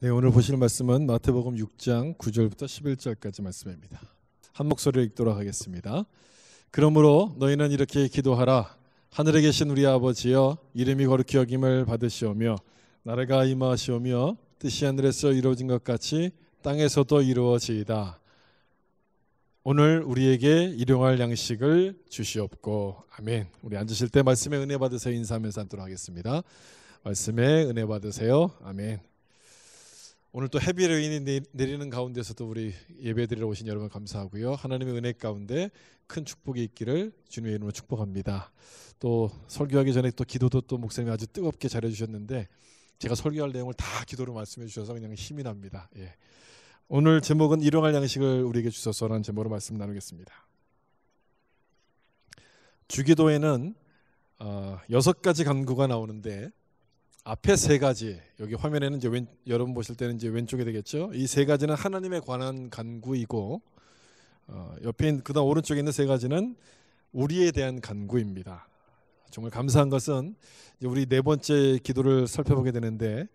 네, 오늘 보실 말씀은 마태복음 6장 9절부터 11절까지 말씀입니다. 한 목소리로 읽도록 하겠습니다. 그러므로 너희는 이렇게 기도하라. 하늘에 계신 우리 아버지여, 이름이 거룩히 여김을 받으시오며 나라가 임하시오며 뜻이 하늘에서 이루어진 것 같이 땅에서도 이루어지이다. 오늘 우리에게 일용할 양식을 주시옵고. 아멘. 우리 앉으실 때 말씀에 은혜 받으세요. 인사하면서 앉도록 하겠습니다. 말씀에 은혜 받으세요. 아멘. 오늘 또 헤비 레인이 내리는 가운데서도 우리 예배드리러 오신 여러분 감사하고요. 하나님의 은혜 가운데 큰 축복이 있기를 주님의 이름으로 축복합니다. 또 설교하기 전에 또 기도도 또 목사님이 아주 뜨겁게 잘해주셨는데 제가 설교할 내용을 다 기도로 말씀해 주셔서 그냥 힘이 납니다. 예. 오늘 제목은 일용할 양식을 우리에게 주소서라는 제목으로 말씀 나누겠습니다. 주기도에는 6가지 간구가 나오는데 앞에 3가지, 여기 화면에는 이제 여러분 보실 때는 이제 왼쪽에 되겠죠. 이 3가지는 하나님에 관한 간구이고, 옆에 있는 그다음 오른쪽에 있는 3가지는 우리에 대한 간구입니다. 정말 감사한 것은 이제 우리 4번째 기도를 살펴보게 되는데,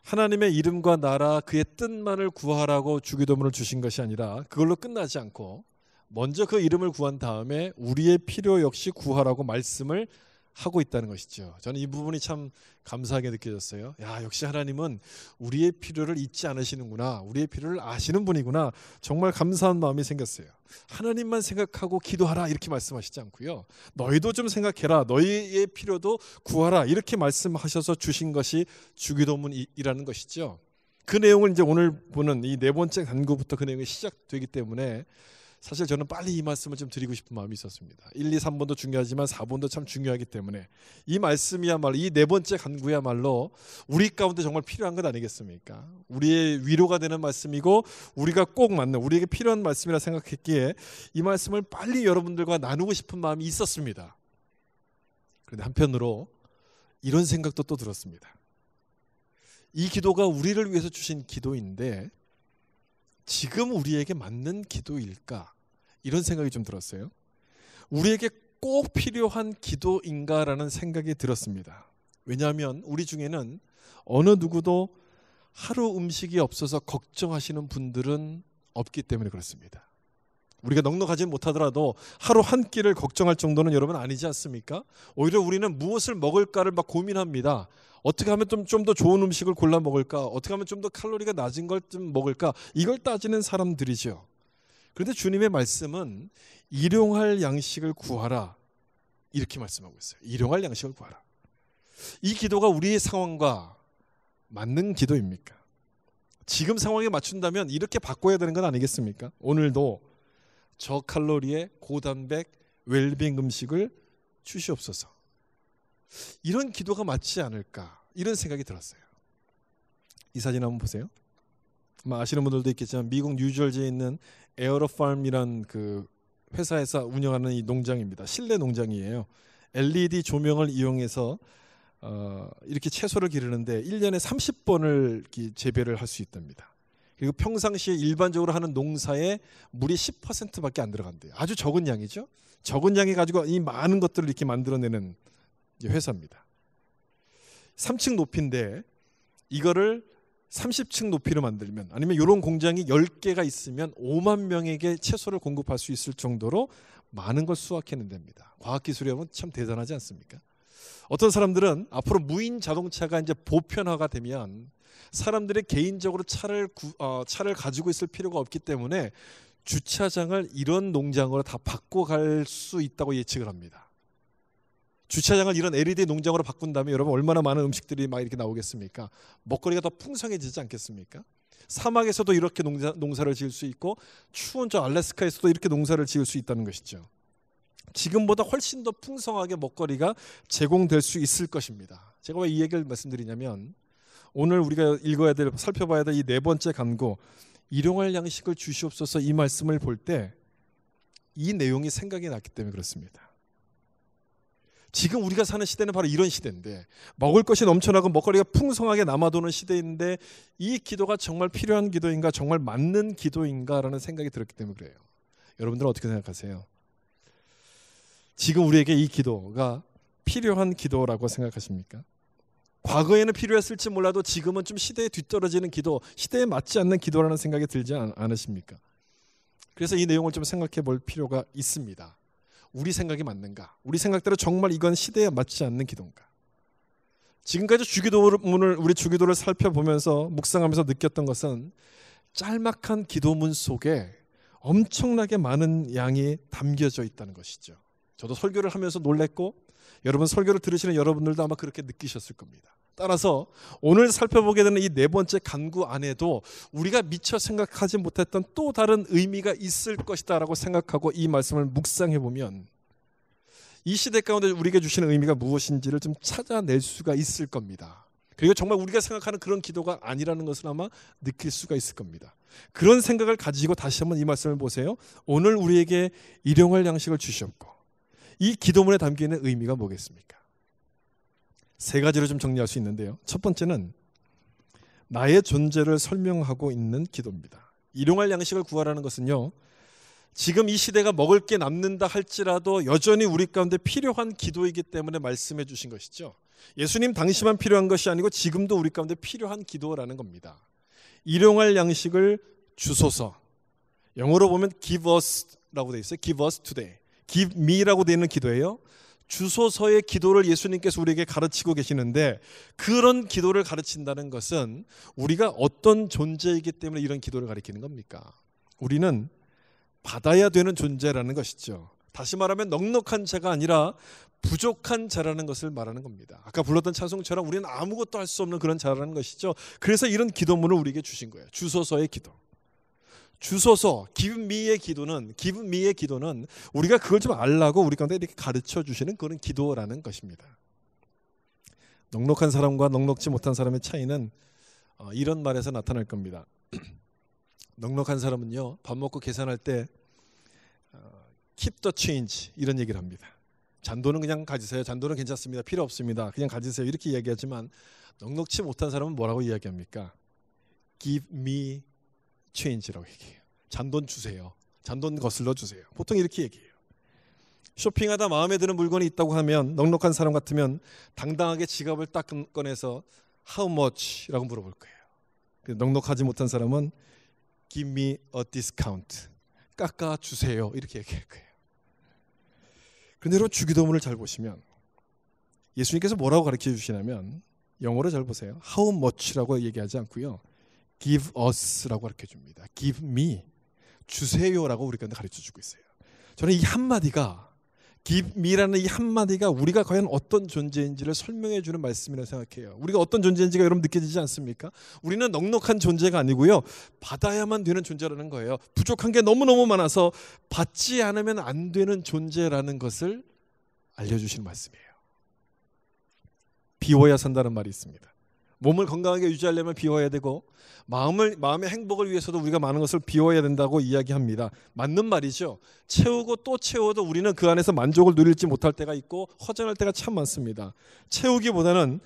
하나님의 이름과 나라 그의 뜻만을 구하라고 주기도문을 주신 것이 아니라 그걸로 끝나지 않고 먼저 그 이름을 구한 다음에 우리의 필요 역시 구하라고 말씀을 하고 있다는 것이죠. 저는 이 부분이 참 감사하게 느껴졌어요. 야, 역시 하나님은 우리의 필요를 잊지 않으시는구나. 우리의 필요를 아시는 분이구나. 정말 감사한 마음이 생겼어요. 하나님만 생각하고 기도하라 이렇게 말씀하시지 않고요. 너희도 좀 생각해라. 너희의 필요도 구하라. 이렇게 말씀하셔서 주신 것이 주기도문이라는 것이죠. 그 내용을 이제 오늘 보는 이 4번째 간구부터 그 내용이 시작되기 때문에 사실 저는 빨리 이 말씀을 좀 드리고 싶은 마음이 있었습니다. 1, 2, 3번도 중요하지만 4번도 참 중요하기 때문에 이 말씀이야말로 이 4번째 간구야말로 우리 가운데 정말 필요한 것 아니겠습니까? 우리의 위로가 되는 말씀이고 우리가 꼭 맞는 우리에게 필요한 말씀이라 생각했기에 이 말씀을 빨리 여러분들과 나누고 싶은 마음이 있었습니다. 그런데 한편으로 이런 생각도 또 들었습니다. 이 기도가 우리를 위해서 주신 기도인데 지금 우리에게 맞는 기도일까? 이런 생각이 좀 들었어요. 우리에게 꼭 필요한 기도인가라는 생각이 들었습니다. 왜냐하면 우리 중에는 어느 누구도 하루 음식이 없어서 걱정하시는 분들은 없기 때문에 그렇습니다. 우리가 넉넉하지 못하더라도 하루 한 끼를 걱정할 정도는 여러분 아니지 않습니까? 오히려 우리는 무엇을 먹을까를 막 고민합니다. 어떻게 하면 좀 더 좋은 음식을 골라 먹을까? 어떻게 하면 좀 더 칼로리가 낮은 걸 좀 먹을까? 이걸 따지는 사람들이죠. 그런데 주님의 말씀은 일용할 양식을 구하라 이렇게 말씀하고 있어요. 일용할 양식을 구하라. 이 기도가 우리의 상황과 맞는 기도입니까? 지금 상황에 맞춘다면 이렇게 바꿔야 되는 건 아니겠습니까? 오늘도 저칼로리의 고단백 웰빙 음식을 주시옵소서. 이런 기도가 맞지 않을까 이런 생각이 들었어요. 이 사진 한번 보세요. 아마 아시는 분들도 있겠지만 미국 뉴저지에 있는 에어로팜이란 그 회사에서 운영하는 이 농장입니다. 실내 농장이에요. LED 조명을 이용해서 이렇게 채소를 기르는데 1년에 30번을 재배를 할 수 있답니다. 그리고 평상시에 일반적으로 하는 농사에 물이 10%밖에 안 들어간대요. 아주 적은 양이죠. 적은 양이 가지고 이 많은 것들을 이렇게 만들어내는 회사입니다. 3층 높이인데 이거를 30층 높이로 만들면 아니면 이런 공장이 10개가 있으면 5만 명에게 채소를 공급할 수 있을 정도로 많은 걸 수확해낸답니다. 과학기술이 하면 참 대단하지 않습니까? 어떤 사람들은 앞으로 무인 자동차가 이제 보편화가 되면 사람들이 개인적으로 차를 가지고 있을 필요가 없기 때문에 주차장을 이런 농장으로 다 바꿔갈 수 있다고 예측을 합니다. 주차장을 이런 LED 농장으로 바꾼다면 여러분 얼마나 많은 음식들이 막 이렇게 나오겠습니까? 먹거리가 더 풍성해지지 않겠습니까? 사막에서도 이렇게 농사를 지을 수 있고 추운 저 알래스카에서도 이렇게 농사를 지을 수 있다는 것이죠. 지금보다 훨씬 더 풍성하게 먹거리가 제공될 수 있을 것입니다. 제가 왜 이 얘기를 말씀드리냐면 오늘 우리가 읽어야 될, 살펴봐야 될 이 4번째 간구 일용할 양식을 주시옵소서 이 말씀을 볼 때 이 내용이 생각이 났기 때문에 그렇습니다. 지금 우리가 사는 시대는 바로 이런 시대인데 먹을 것이 넘쳐나고 먹거리가 풍성하게 남아도는 시대인데 이 기도가 정말 필요한 기도인가 정말 맞는 기도인가라는 생각이 들었기 때문에 그래요. 여러분들은 어떻게 생각하세요? 지금 우리에게 이 기도가 필요한 기도라고 생각하십니까? 과거에는 필요했을지 몰라도 지금은 좀 시대에 뒤떨어지는 기도, 시대에 맞지 않는 기도라는 생각이 들지 않으십니까? 그래서 이 내용을 좀 생각해 볼 필요가 있습니다. 우리 생각이 맞는가? 우리 생각대로 정말 이건 시대에 맞지 않는 기도인가? 지금까지 주기도문을, 우리 주기도를 살펴보면서 묵상하면서 느꼈던 것은 짤막한 기도문 속에 엄청나게 많은 양이 담겨져 있다는 것이죠. 저도 설교를 하면서 놀랬고 여러분 설교를 들으시는 여러분들도 아마 그렇게 느끼셨을 겁니다. 따라서 오늘 살펴보게 되는 이 네 번째 간구 안에도 우리가 미처 생각하지 못했던 또 다른 의미가 있을 것이다 라고 생각하고 이 말씀을 묵상해 보면 이 시대 가운데 우리에게 주시는 의미가 무엇인지를 좀 찾아낼 수가 있을 겁니다. 그리고 정말 우리가 생각하는 그런 기도가 아니라는 것을 아마 느낄 수가 있을 겁니다. 그런 생각을 가지고 다시 한번 이 말씀을 보세요. 오늘 우리에게 일용할 양식을 주셨고 이 기도문에 담겨있는 의미가 뭐겠습니까? 세 가지로 좀 정리할 수 있는데요. 첫 번째는 나의 존재를 설명하고 있는 기도입니다. 일용할 양식을 구하라는 것은요, 지금 이 시대가 먹을 게 남는다 할지라도 여전히 우리 가운데 필요한 기도이기 때문에 말씀해 주신 것이죠. 예수님 당시만 필요한 것이 아니고 지금도 우리 가운데 필요한 기도라는 겁니다. 일용할 양식을 주소서. 영어로 보면 give us라고 되어 있어요. give us today. give me라고 되어 있는 기도예요. 주소서의 기도를 예수님께서 우리에게 가르치고 계시는데 그런 기도를 가르친다는 것은 우리가 어떤 존재이기 때문에 이런 기도를 가르치는 겁니까? 우리는 받아야 되는 존재라는 것이죠. 다시 말하면 넉넉한 자가 아니라 부족한 자라는 것을 말하는 겁니다. 아까 불렀던 찬송처럼 우리는 아무것도 할 수 없는 그런 자라는 것이죠. 그래서 이런 기도문을 우리에게 주신 거예요. 주소서의 기도. 주소서, give me의 기도는 우리가 그걸 좀 알라고 우리 가운데 이렇게 가르쳐 주시는 그런 기도라는 것입니다. 넉넉한 사람과 넉넉지 못한 사람의 차이는 이런 말에서 나타날 겁니다. 넉넉한 사람은요, 밥 먹고 계산할 때 keep the change 이런 얘기를 합니다. 잔돈은 그냥 가지세요. 잔돈은 괜찮습니다. 필요 없습니다. 그냥 가지세요. 이렇게 이야기하지만 넉넉지 못한 사람은 뭐라고 이야기합니까? give me change라고 얘기해요. 잔돈 주세요. 잔돈 거슬러 주세요. 보통 이렇게 얘기해요. 쇼핑하다 마음에 드는 물건이 있다고 하면 넉넉한 사람 같으면 당당하게 지갑을 딱 꺼내서 how much라고 물어볼 거예요. 넉넉하지 못한 사람은 give me a discount. 깎아 주세요. 이렇게 얘기할 거예요. 그런데 여러분 주기도문을 잘 보시면 예수님께서 뭐라고 가르쳐 주시냐면 영어로 잘 보세요. how much라고 얘기하지 않고요. give us라고 가르쳐 줍니다. give me, 주세요라고 우리 가운데 가르쳐 주고 있어요. 저는 이 한마디가 give me라는 이 한마디가 우리가 과연 어떤 존재인지를 설명해 주는 말씀이라고 생각해요. 우리가 어떤 존재인지가 여러분 느껴지지 않습니까? 우리는 넉넉한 존재가 아니고요. 받아야만 되는 존재라는 거예요. 부족한 게 너무너무 많아서 받지 않으면 안 되는 존재라는 것을 알려주시는 말씀이에요. 비워야 산다는 말이 있습니다. 몸을 건강하게 유지하려면 비워야 되고 마음의 행복을 위해서도 우리가 많은 것을 비워야 된다고 이야기합니다. 맞는 말이죠. 채우고 또 채워도 우리는 그 안에서 만족을 누릴지 못할 때가 있고 허전할 때가 참 많습니다. 채우기보다는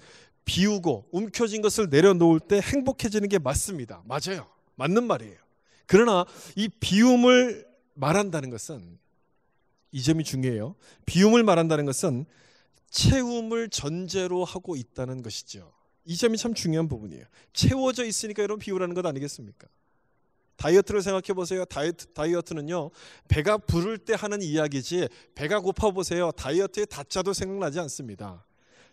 비우고 움켜진 것을 내려놓을 때 행복해지는 게 맞습니다. 맞아요. 맞는 말이에요. 그러나 이 비움을 말한다는 것은 이 점이 중요해요. 비움을 말한다는 것은 채움을 전제로 하고 있다는 것이죠. 이 점이 참 중요한 부분이에요. 채워져 있으니까 여러분 비우라는 것 아니겠습니까? 다이어트를 생각해 보세요. 다이어트는요, 배가 부를 때 하는 이야기지 배가 고파 보세요. 다이어트의 다자도 생각나지 않습니다.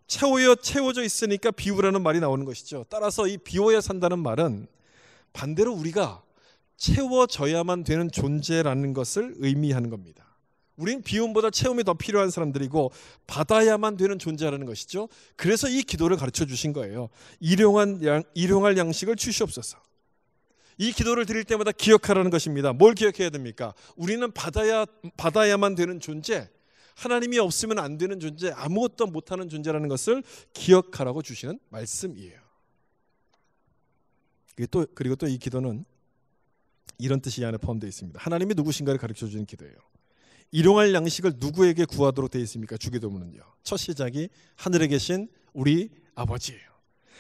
채워져 있으니까 비우라는 말이 나오는 것이죠. 따라서 이 비워야 산다는 말은 반대로 우리가 채워져야만 되는 존재라는 것을 의미하는 겁니다. 우린 비움보다 채움이 더 필요한 사람들이고 받아야만 되는 존재라는 것이죠. 그래서 이 기도를 가르쳐 주신 거예요. 일용할 양식을 주시옵소서. 이 기도를 드릴 때마다 기억하라는 것입니다. 뭘 기억해야 됩니까? 우리는 받아야만 되는 존재, 하나님이 없으면 안 되는 존재, 아무것도 못하는 존재라는 것을 기억하라고 주시는 말씀이에요. 그리고 또 이 기도는 이런 뜻이 이 안에 포함되어 있습니다. 하나님이 누구신가를 가르쳐 주는 기도예요. 일용할 양식을 누구에게 구하도록 되어 있습니까? 주기도문은요. 첫 시작이 하늘에 계신 우리 아버지예요.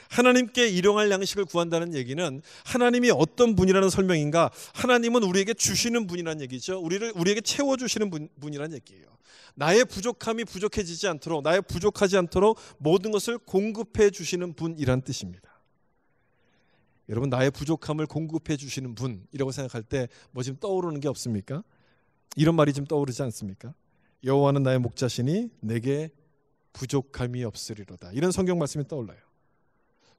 하나님께 일용할 양식을 구한다는 얘기는 하나님이 어떤 분이라는 설명인가? 하나님은 우리에게 주시는 분이라는 얘기죠. 우리에게 채워주시는 분이라는 얘기예요. 나의 부족함이 부족해지지 않도록, 나의 부족하지 않도록 모든 것을 공급해 주시는 분이란 뜻입니다. 여러분, 나의 부족함을 공급해 주시는 분이라고 생각할 때 뭐 지금 떠오르는 게 없습니까? 이런 말이 좀 떠오르지 않습니까? 여호와는 나의 목자시니 내게 부족함이 없으리로다. 이런 성경 말씀이 떠올라요.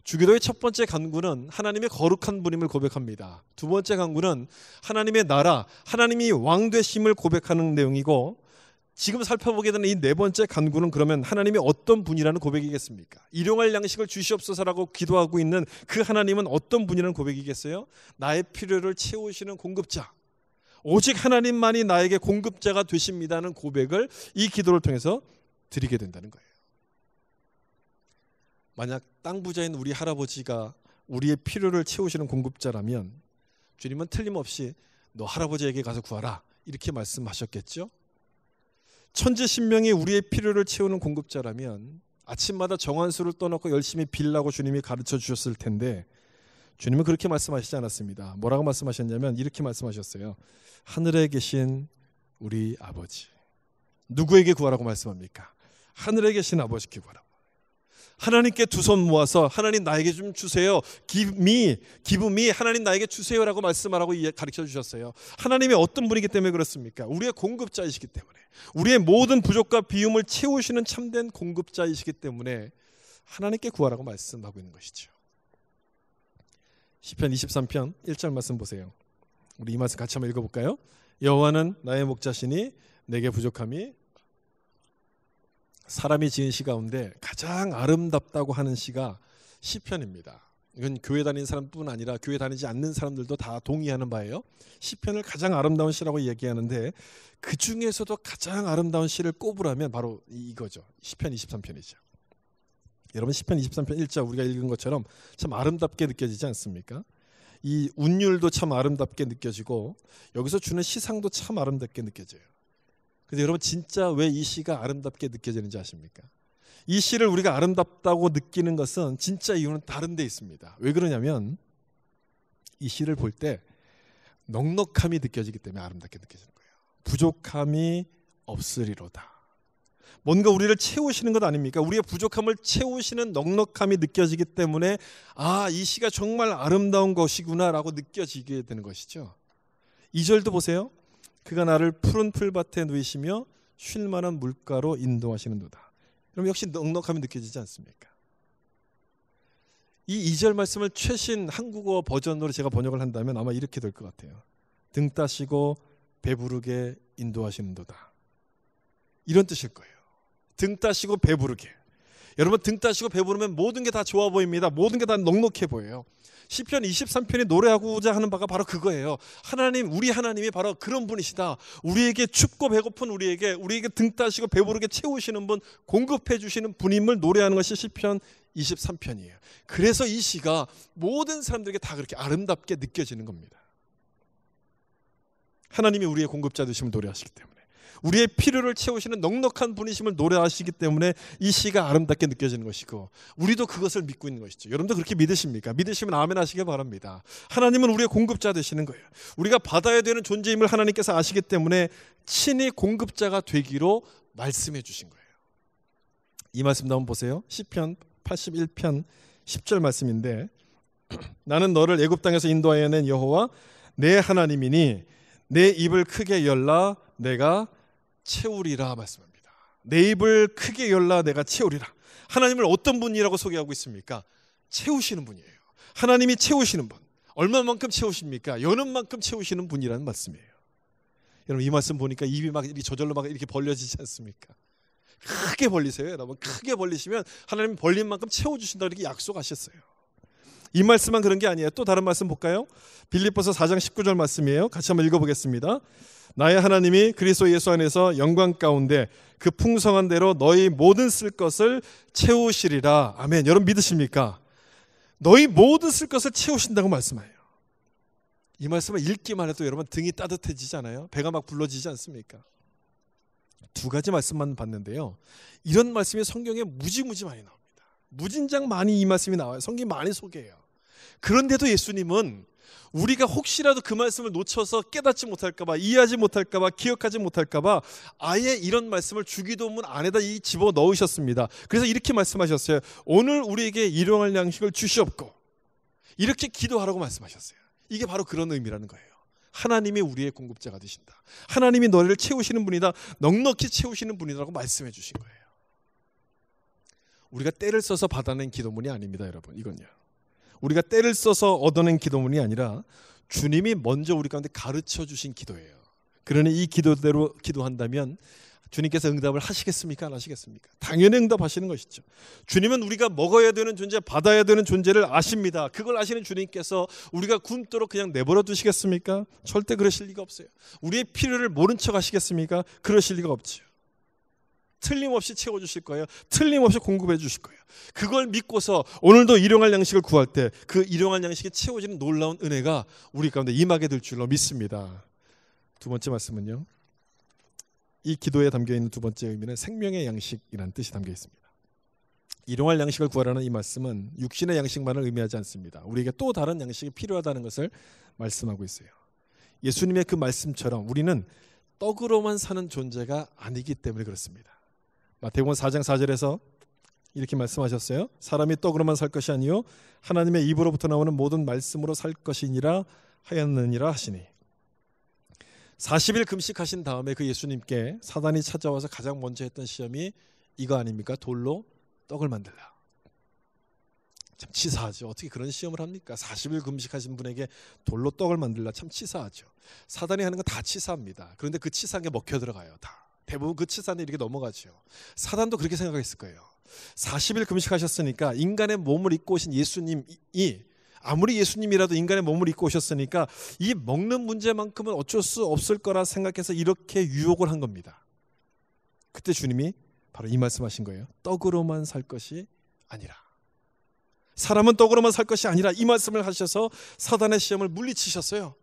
주기도의 첫 번째 간구는 하나님의 거룩한 분임을 고백합니다. 두 번째 간구는 하나님의 나라, 하나님이 왕 되심을 고백하는 내용이고, 지금 살펴보게 되는 이 네 번째 간구는 그러면 하나님이 어떤 분이라는 고백이겠습니까? 일용할 양식을 주시옵소서라고 기도하고 있는 그 하나님은 어떤 분이라는 고백이겠어요? 나의 필요를 채우시는 공급자, 오직 하나님만이 나에게 공급자가 되십니다는 고백을 이 기도를 통해서 드리게 된다는 거예요. 만약 땅 부자인 우리 할아버지가 우리의 필요를 채우시는 공급자라면 주님은 틀림없이 너 할아버지에게 가서 구하라 이렇게 말씀하셨겠죠. 천지신명이 우리의 필요를 채우는 공급자라면 아침마다 정한수를 떠놓고 열심히 빌라고 주님이 가르쳐 주셨을 텐데, 주님은 그렇게 말씀하시지 않았습니다. 뭐라고 말씀하셨냐면 이렇게 말씀하셨어요. 하늘에 계신 우리 아버지. 누구에게 구하라고 말씀합니까? 하늘에 계신 아버지께 구하라고. 하나님께 두 손 모아서 하나님 나에게 좀 주세요. Give me, 하나님 나에게 주세요라고 말씀하라고 가르쳐 주셨어요. 하나님이 어떤 분이기 때문에 그렇습니까? 우리의 공급자이시기 때문에, 우리의 모든 부족과 비움을 채우시는 참된 공급자이시기 때문에 하나님께 구하라고 말씀하고 있는 것이죠. 시편 23편 1절 말씀 보세요. 우리 이 말씀 같이 한번 읽어볼까요? 여호와는 나의 목자시니 내게 부족함이. 사람이 지은 시 가운데 가장 아름답다고 하는 시가 시편입니다. 이건 교회 다니는 사람뿐 아니라 교회 다니지 않는 사람들도 다 동의하는 바예요. 시편을 가장 아름다운 시라고 얘기하는데 그 중에서도 가장 아름다운 시를 꼽으라면 바로 이거죠. 시편 23편이죠. 여러분, 시편 23편 1절 우리가 읽은 것처럼 참 아름답게 느껴지지 않습니까? 이 운율도 참 아름답게 느껴지고 여기서 주는 시상도 참 아름답게 느껴져요. 그런데 여러분, 진짜 왜 이 시가 아름답게 느껴지는지 아십니까? 이 시를 우리가 아름답다고 느끼는 것은 진짜 이유는 다른 데 있습니다. 왜 그러냐면 이 시를 볼 때 넉넉함이 느껴지기 때문에 아름답게 느껴지는 거예요. 부족함이 없으리로다. 뭔가 우리를 채우시는 것 아닙니까? 우리의 부족함을 채우시는 넉넉함이 느껴지기 때문에 이 시가 정말 아름다운 것이구나 라고 느껴지게 되는 것이죠. 2절도 보세요. 그가 나를 푸른 풀밭에 누이시며 쉴 만한 물가로 인도하시는도다. 그럼 역시 넉넉함이 느껴지지 않습니까? 이 2절 말씀을 최신 한국어 버전으로 제가 번역을 한다면 아마 이렇게 될 것 같아요. 등 따시고 배부르게 인도하시는도다. 이런 뜻일 거예요. 등 따시고 배부르게. 여러분, 등 따시고 배부르면 모든 게 다 좋아 보입니다. 모든 게 다 넉넉해 보여요. 시편 23편이 노래하고자 하는 바가 바로 그거예요. 하나님, 우리 하나님이 바로 그런 분이시다. 우리에게 춥고 배고픈 우리에게 등 따시고 배부르게 채우시는 분, 공급해 주시는 분임을 노래하는 것이 시편 23편이에요. 그래서 이 시가 모든 사람들에게 다 그렇게 아름답게 느껴지는 겁니다. 하나님이 우리의 공급자 되심을 노래하시기 때문에, 우리의 필요를 채우시는 넉넉한 분이심을 노래하시기 때문에 이 시가 아름답게 느껴지는 것이고, 우리도 그것을 믿고 있는 것이죠. 여러분도 그렇게 믿으십니까? 믿으시면 아멘 하시길 바랍니다. 하나님은 우리의 공급자 되시는 거예요. 우리가 받아야 되는 존재임을 하나님께서 아시기 때문에 친히 공급자가 되기로 말씀해 주신 거예요. 이 말씀도 한번 보세요. 시편 81편 10절 말씀인데, 나는 너를 애굽 땅에서 인도하여 낸 여호와 내 하나님이니 내 입을 크게 열라 내가 채우리라 말씀합니다. 내 입을 크게 열라 내가 채우리라. 하나님을 어떤 분이라고 소개하고 있습니까? 채우시는 분이에요. 하나님이 채우시는 분. 얼마만큼 채우십니까? 여는 만큼 채우시는 분이라는 말씀이에요. 여러분, 이 말씀 보니까 입이 막 저절로 막 이렇게 벌려지지 않습니까? 크게 벌리세요, 여러분. 크게 벌리시면 하나님 벌린 만큼 채워주신다 이렇게 약속하셨어요. 이 말씀만 그런 게 아니에요. 또 다른 말씀 볼까요? 빌립보서 4장 19절 말씀이에요. 같이 한번 읽어보겠습니다. 나의 하나님이 그리스도 예수 안에서 영광 가운데 그 풍성한 대로 너희 모든 쓸 것을 채우시리라. 아멘. 여러분 믿으십니까? 너희 모든 쓸 것을 채우신다고 말씀해요. 이 말씀을 읽기만 해도 여러분 등이 따뜻해지지 않아요? 배가 막 불러지지 않습니까? 두 가지 말씀만 봤는데요. 이런 말씀이 성경에 무지무지 많이 나옵니다. 무진장 많이 이 말씀이 나와요. 성경이 많이 소개해요. 그런데도 예수님은 우리가 혹시라도 그 말씀을 놓쳐서 깨닫지 못할까 봐, 이해하지 못할까 봐, 기억하지 못할까 봐 아예 이런 말씀을 주기도문 안에다 집어넣으셨습니다. 그래서 이렇게 말씀하셨어요. 오늘 우리에게 일용할 양식을 주시옵고, 이렇게 기도하라고 말씀하셨어요. 이게 바로 그런 의미라는 거예요. 하나님이 우리의 공급자가 되신다. 하나님이 너희를 채우시는 분이다. 넉넉히 채우시는 분이라고 말씀해 주신 거예요. 우리가 때를 써서 받아낸 기도문이 아닙니다, 여러분. 이건요, 우리가 때를 써서 얻어낸 기도문이 아니라 주님이 먼저 우리 가운데 가르쳐 주신 기도예요. 그러니 이 기도대로 기도한다면 주님께서 응답을 하시겠습니까? 안 하시겠습니까? 당연히 응답하시는 것이죠. 주님은 우리가 먹어야 되는 존재, 받아야 되는 존재를 아십니다. 그걸 아시는 주님께서 우리가 굶도록 그냥 내버려 두시겠습니까? 절대 그러실 리가 없어요. 우리의 필요를 모른 척 하시겠습니까? 그러실 리가 없죠. 틀림없이 채워주실 거예요. 틀림없이 공급해 주실 거예요. 그걸 믿고서 오늘도 일용할 양식을 구할 때 그 일용할 양식이 채워지는 놀라운 은혜가 우리 가운데 임하게 될 줄로 믿습니다. 두 번째 말씀은요, 이 기도에 담겨있는 두 번째 의미는 생명의 양식이라는 뜻이 담겨 있습니다. 일용할 양식을 구하라는 이 말씀은 육신의 양식만을 의미하지 않습니다. 우리에게 또 다른 양식이 필요하다는 것을 말씀하고 있어요. 예수님의 그 말씀처럼 우리는 떡으로만 사는 존재가 아니기 때문에 그렇습니다. 마태복음 4장 4절에서 이렇게 말씀하셨어요. 사람이 떡으로만 살 것이 아니요 하나님의 입으로부터 나오는 모든 말씀으로 살 것이니라 하였느니라 하시니. 40일 금식하신 다음에 그 예수님께 사단이 찾아와서 가장 먼저 했던 시험이 이거 아닙니까? 돌로 떡을 만들라. 참 치사하죠. 어떻게 그런 시험을 합니까? 40일 금식하신 분에게 돌로 떡을 만들라. 참 치사하죠. 사단이 하는 건 다 치사합니다. 그런데 그 치사한 게 먹혀 들어가요. 다. 대부분 그 치사한 일이 이렇게 넘어가죠. 사단도 그렇게 생각했을 거예요. 40일 금식하셨으니까 인간의 몸을 입고 오신 예수님이, 아무리 예수님이라도 인간의 몸을 입고 오셨으니까 이 먹는 문제만큼은 어쩔 수 없을 거라 생각해서 이렇게 유혹을 한 겁니다. 그때 주님이 바로 이 말씀하신 거예요. 떡으로만 살 것이 아니라, 사람은 떡으로만 살 것이 아니라 이 말씀을 하셔서 사단의 시험을 물리치셨어요.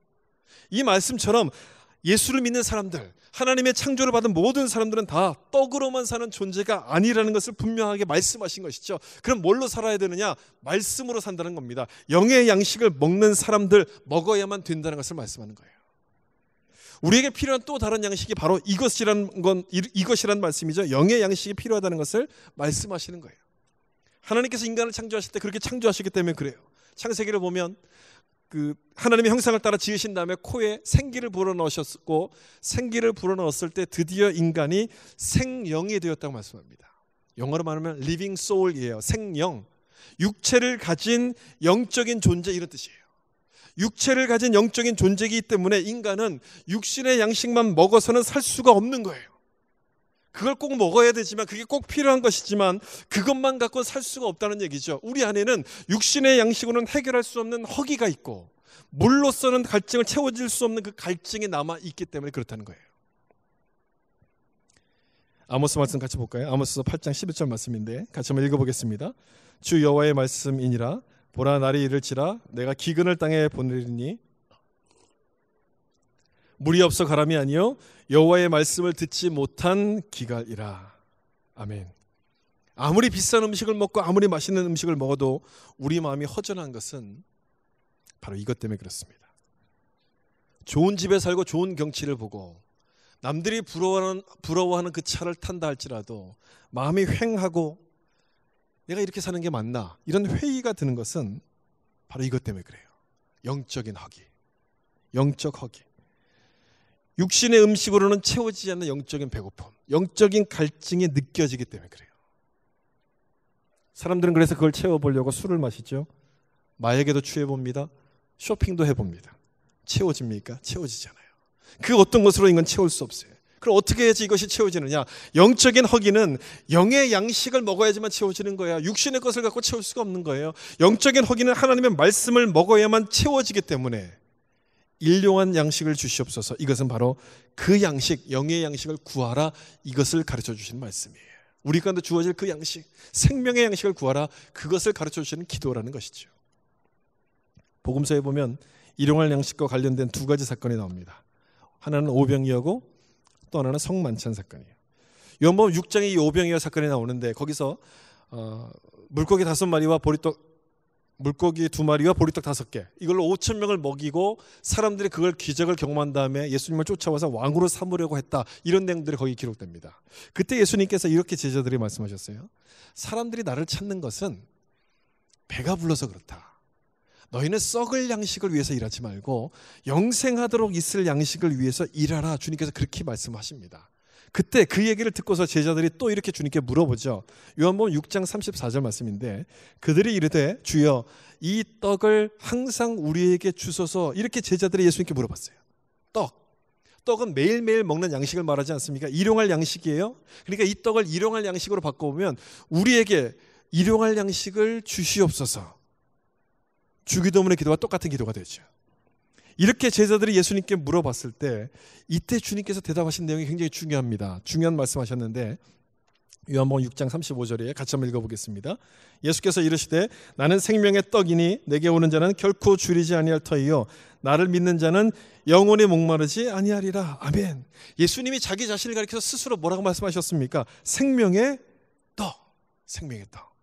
이 말씀처럼 예수를 믿는 사람들, 하나님의 창조를 받은 모든 사람들은 다 떡으로만 사는 존재가 아니라는 것을 분명하게 말씀하신 것이죠. 그럼 뭘로 살아야 되느냐? 말씀으로 산다는 겁니다. 영의 양식을 먹는 사람들, 먹어야만 된다는 것을 말씀하는 거예요. 우리에게 필요한 또 다른 양식이 바로 이것이란 말씀이죠. 영의 양식이 필요하다는 것을 말씀하시는 거예요. 하나님께서 인간을 창조하실 때 그렇게 창조하시기 때문에 그래요. 창세기를 보면 하나님의 형상을 따라 지으신 다음에 코에 생기를 불어넣으셨고, 생기를 불어넣었을 때 드디어 인간이 생영이 되었다고 말씀합니다. 영어로 말하면 living soul이에요. 생영, 육체를 가진 영적인 존재, 이런 뜻이에요. 육체를 가진 영적인 존재이기 때문에 인간은 육신의 양식만 먹어서는 살 수가 없는 거예요. 그걸 꼭 먹어야 되지만, 그게 꼭 필요한 것이지만 그것만 갖고 살 수가 없다는 얘기죠. 우리 안에는 육신의 양식으로는 해결할 수 없는 허기가 있고, 물로서는 갈증을 채워질 수 없는 그 갈증이 남아있기 때문에 그렇다는 거예요. 아모스 말씀 같이 볼까요? 아모스 8장 11절 말씀인데 같이 한번 읽어보겠습니다. 주 여호와의 말씀이니라. 보라, 날이 이를지라 내가 기근을 땅에 보내리니 물이 없어 가람이 아니요 여호와의 말씀을 듣지 못한 기갈이라. 아멘. 아무리 비싼 음식을 먹고 아무리 맛있는 음식을 먹어도 우리 마음이 허전한 것은 바로 이것 때문에 그렇습니다. 좋은 집에 살고 좋은 경치를 보고 남들이 부러워하는 그 차를 탄다 할지라도 마음이 휑하고 내가 이렇게 사는 게 맞나, 이런 회의가 드는 것은 바로 이것 때문에 그래요. 영적인 허기, 영적 허기. 육신의 음식으로는 채워지지 않는 영적인 배고픔, 영적인 갈증이 느껴지기 때문에 그래요. 사람들은 그래서 그걸 채워보려고 술을 마시죠. 마약에도 취해봅니다. 쇼핑도 해봅니다. 채워집니까? 채워지잖아요. 그 어떤 것으로 인간 채울 수 없어요. 그럼 어떻게 해야지 이것이 채워지느냐? 영적인 허기는 영의 양식을 먹어야지만 채워지는 거야. 육신의 것을 갖고 채울 수가 없는 거예요. 영적인 허기는 하나님의 말씀을 먹어야만 채워지기 때문에 일용한 양식을 주시옵소서. 이것은 바로 그 양식, 영의 양식을 구하라, 이것을 가르쳐 주시는 말씀이에요. 우리 가운데 주어질 그 양식, 생명의 양식을 구하라, 그것을 가르쳐 주시는 기도라는 것이죠. 복음서에 보면 일용할 양식과 관련된 두 가지 사건이 나옵니다. 하나는 오병이어고 또 하나는 성만찬 사건이에요. 요한복음 6장에 이 오병이어 사건이 나오는데 거기서 물고기 5마리와 물고기 2마리와 보리떡 5개, 이걸로 5,000명을 먹이고 사람들이 그걸 기적을 경험한 다음에 예수님을 쫓아와서 왕으로 삼으려고 했다. 이런 내용들이 거기 기록됩니다. 그때 예수님께서 이렇게 제자들이 말씀하셨어요. 사람들이 나를 찾는 것은 배가 불러서 그렇다. 너희는 썩을 양식을 위해서 일하지 말고 영생하도록 있을 양식을 위해서 일하라. 주님께서 그렇게 말씀하십니다. 그때 그 얘기를 듣고서 제자들이 또 이렇게 주님께 물어보죠. 요한복음 6장 34절 말씀인데, 그들이 이르되 주여 이 떡을 항상 우리에게 주소서. 이렇게 제자들이 예수님께 물어봤어요. 떡은 매일매일 먹는 양식을 말하지 않습니까? 일용할 양식이에요. 그러니까 이 떡을 일용할 양식으로 바꿔보면 우리에게 일용할 양식을 주시옵소서. 주기도문의 기도와 똑같은 기도가 되죠. 이렇게 제자들이 예수님께 물어봤을 때 이때 주님께서 대답하신 내용이 굉장히 중요합니다. 중요한 말씀하셨는데 요한복음 6장 35절에 같이 한번 읽어보겠습니다. 예수께서 이르시되 나는 생명의 떡이니 내게 오는 자는 결코 줄이지 아니할 터이요 나를 믿는 자는 영원히 목마르지 아니하리라. 아멘. 예수님이 자기 자신을 가리켜서 스스로 뭐라고 말씀하셨습니까? 생명의 떡. 생명의 떡.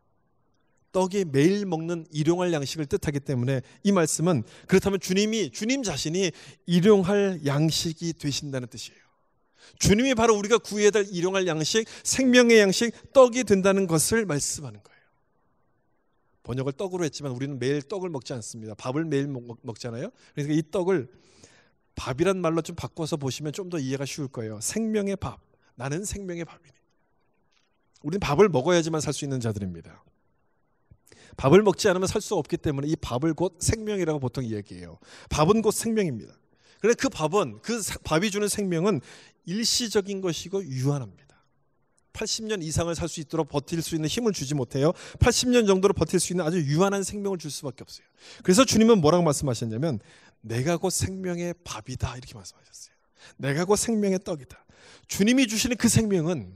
떡이 매일 먹는 일용할 양식을 뜻하기 때문에 이 말씀은 그렇다면 주님 자신이 일용할 양식이 되신다는 뜻이에요. 주님이 바로 우리가 구해야 될 일용할 양식, 생명의 양식, 떡이 된다는 것을 말씀하는 거예요. 번역을 떡으로 했지만 우리는 매일 떡을 먹지 않습니다. 밥을 매일 먹잖아요. 그러니까 이 떡을 밥이란 말로 좀 바꿔서 보시면 좀 더 이해가 쉬울 거예요. 생명의 밥. 나는 생명의 밥이니. 우리는 밥을 먹어야지만 살 수 있는 자들입니다. 밥을 먹지 않으면 살 수 없기 때문에 이 밥을 곧 생명이라고 보통 이야기해요. 밥은 곧 생명입니다. 그런데 그 밥이 주는 생명은 일시적인 것이고 유한합니다. 80년 이상을 살 수 있도록 버틸 수 있는 힘을 주지 못해요. 80년 정도로 버틸 수 있는 아주 유한한 생명을 줄 수밖에 없어요. 그래서 주님은 뭐라고 말씀하셨냐면 내가 곧 생명의 밥이다 이렇게 말씀하셨어요. 내가 곧 생명의 떡이다. 주님이 주시는 그 생명은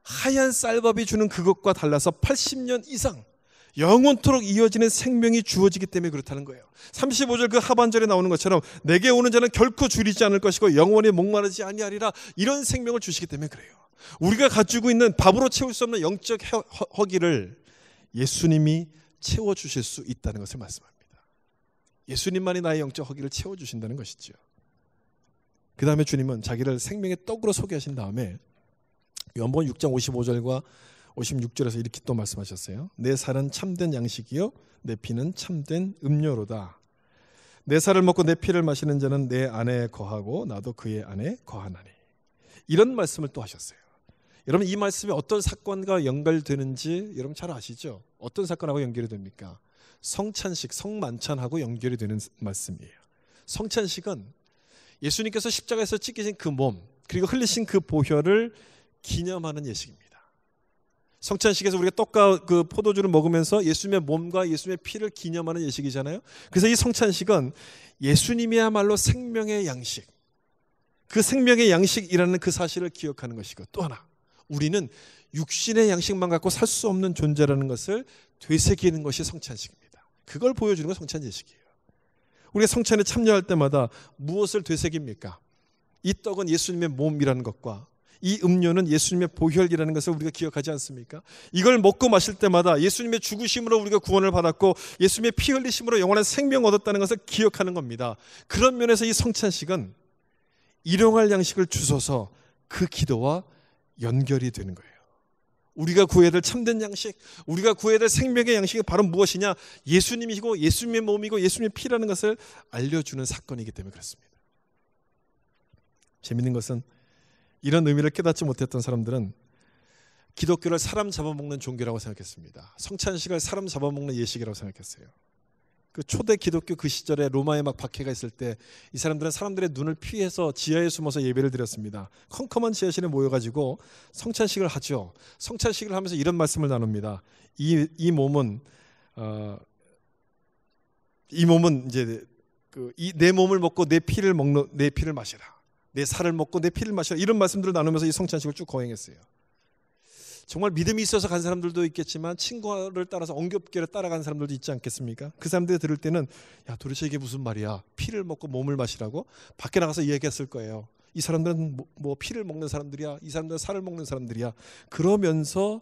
하얀 쌀밥이 주는 그것과 달라서 80년 이상 영원토록 이어지는 생명이 주어지기 때문에 그렇다는 거예요. 35절 그 하반절에 나오는 것처럼 내게 오는 자는 결코 줄이지 않을 것이고 영원히 목마르지 아니하리라. 이런 생명을 주시기 때문에 그래요. 우리가 가지고 있는 밥으로 채울 수 없는 영적 허기를 예수님이 채워주실 수 있다는 것을 말씀합니다. 예수님만이 나의 영적 허기를 채워주신다는 것이죠. 그 다음에 주님은 자기를 생명의 떡으로 소개하신 다음에 요한복음 6장 55절과 56절에서 이렇게 또 말씀하셨어요. 내 살은 참된 양식이요 내 피는 참된 음료로다. 내 살을 먹고 내 피를 마시는 자는 내 안에 거하고 나도 그의 안에 거하나니. 이런 말씀을 또 하셨어요. 여러분 이 말씀이 어떤 사건과 연결되는지 여러분 잘 아시죠? 어떤 사건하고 연결이 됩니까? 성찬식, 성만찬하고 연결이 되는 말씀이에요. 성찬식은 예수님께서 십자가에서 찢기신 그 몸 그리고 흘리신 그 보혈을 기념하는 예식입니다. 성찬식에서 우리가 떡과 그 포도주를 먹으면서 예수님의 몸과 예수님의 피를 기념하는 예식이잖아요. 그래서 이 성찬식은 예수님이야말로 생명의 양식, 그 생명의 양식이라는 그 사실을 기억하는 것이고 또 하나 우리는 육신의 양식만 갖고 살 수 없는 존재라는 것을 되새기는 것이 성찬식입니다. 그걸 보여주는 건 성찬 예식이에요. 우리가 성찬에 참여할 때마다 무엇을 되새깁니까? 이 떡은 예수님의 몸이라는 것과 이 음료는 예수님의 보혈이라는 것을 우리가 기억하지 않습니까? 이걸 먹고 마실 때마다 예수님의 죽으심으로 우리가 구원을 받았고 예수님의 피 흘리심으로 영원한 생명을 얻었다는 것을 기억하는 겁니다. 그런 면에서 이 성찬식은 일용할 양식을 주소서 그 기도와 연결이 되는 거예요. 우리가 구해야 될 참된 양식, 우리가 구해야 될 생명의 양식이 바로 무엇이냐? 예수님이고 예수님의 몸이고 예수님의 피라는 것을 알려주는 사건이기 때문에 그렇습니다. 재밌는 것은 이런 의미를 깨닫지 못했던 사람들은 기독교를 사람 잡아먹는 종교라고 생각했습니다. 성찬식을 사람 잡아먹는 예식이라고 생각했어요. 그 초대 기독교 그 시절에 로마에 막 박해가 있을 때 이 사람들은 사람들의 눈을 피해서 지하에 숨어서 예배를 드렸습니다. 컴컴한 지하실에 모여가지고 성찬식을 하죠. 성찬식을 하면서 이런 말씀을 나눕니다. 이 몸은 이제 내 몸을 먹고 내 피를 마시라. 내 살을 먹고 내 피를 마시라. 이런 말씀들을 나누면서 이 성찬식을 쭉 거행했어요. 정말 믿음이 있어서 간 사람들도 있겠지만 친구를 따라서 엉겹결에 따라간 사람들도 있지 않겠습니까? 그 사람들이 들을 때는 야 도대체 이게 무슨 말이야? 피를 먹고 몸을 마시라고? 밖에 나가서 이야기했을 거예요. 이 사람들은 뭐 피를 먹는 사람들이야. 이 사람들은 살을 먹는 사람들이야. 그러면서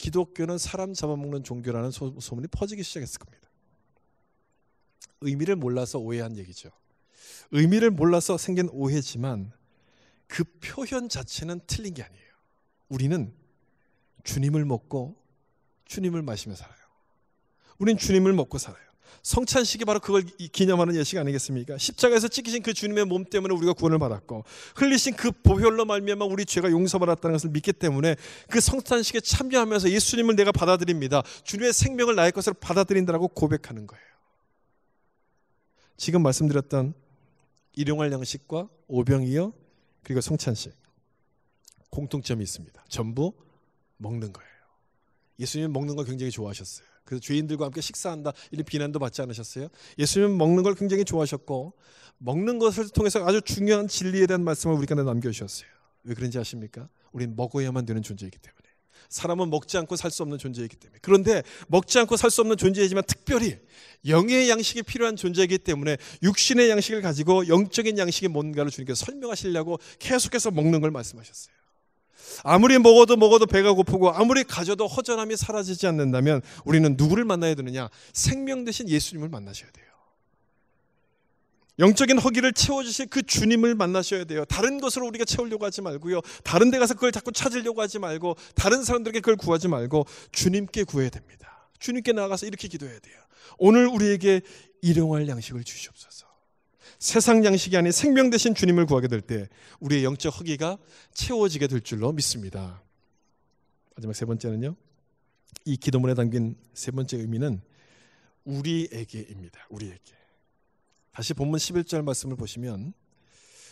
기독교는 사람 잡아먹는 종교라는 소문이 퍼지기 시작했을 겁니다. 의미를 몰라서 오해한 얘기죠. 의미를 몰라서 생긴 오해지만 그 표현 자체는 틀린 게 아니에요. 우리는 주님을 먹고 주님을 마시며 살아요. 우린 주님을 먹고 살아요. 성찬식이 바로 그걸 기념하는 예식 아니겠습니까? 십자가에서 찢기신 그 주님의 몸 때문에 우리가 구원을 받았고 흘리신 그 보혈로 말미암아 우리 죄가 용서받았다는 것을 믿기 때문에 그 성찬식에 참여하면서 예수님을 내가 받아들입니다. 주님의 생명을 나의 것으로 받아들인다라고 고백하는 거예요. 지금 말씀드렸던 일용할 양식과 오병이어 그리고 성찬식 공통점이 있습니다. 전부 먹는 거예요. 예수님은 먹는 걸 굉장히 좋아하셨어요. 그래서 죄인들과 함께 식사한다 이런 비난도 받지 않으셨어요? 예수님은 먹는 걸 굉장히 좋아하셨고 먹는 것을 통해서 아주 중요한 진리에 대한 말씀을 우리 가운데 남겨주셨어요. 왜 그런지 아십니까? 우린 먹어야만 되는 존재이기 때문에. 사람은 먹지 않고 살 수 없는 존재이기 때문에. 그런데 먹지 않고 살 수 없는 존재이지만 특별히 영의 양식이 필요한 존재이기 때문에 육신의 양식을 가지고 영적인 양식이 뭔가를 주님께서 설명하시려고 계속해서 먹는 걸 말씀하셨어요. 아무리 먹어도 배가 고프고 아무리 가져도 허전함이 사라지지 않는다면 우리는 누구를 만나야 되느냐? 생명 되신 예수님을 만나셔야 돼요. 영적인 허기를 채워주실 그 주님을 만나셔야 돼요. 다른 것으로 우리가 채우려고 하지 말고요. 다른 데 가서 그걸 자꾸 찾으려고 하지 말고 다른 사람들에게 그걸 구하지 말고 주님께 구해야 됩니다. 주님께 나아가서 이렇게 기도해야 돼요. 오늘 우리에게 일용할 양식을 주시옵소서. 세상 양식이 아닌 생명 되신 주님을 구하게 될 때 우리의 영적 허기가 채워지게 될 줄로 믿습니다. 마지막 세 번째는요. 이 기도문에 담긴 세 번째 의미는 우리에게입니다. 우리에게. 다시 본문 11절 말씀을 보시면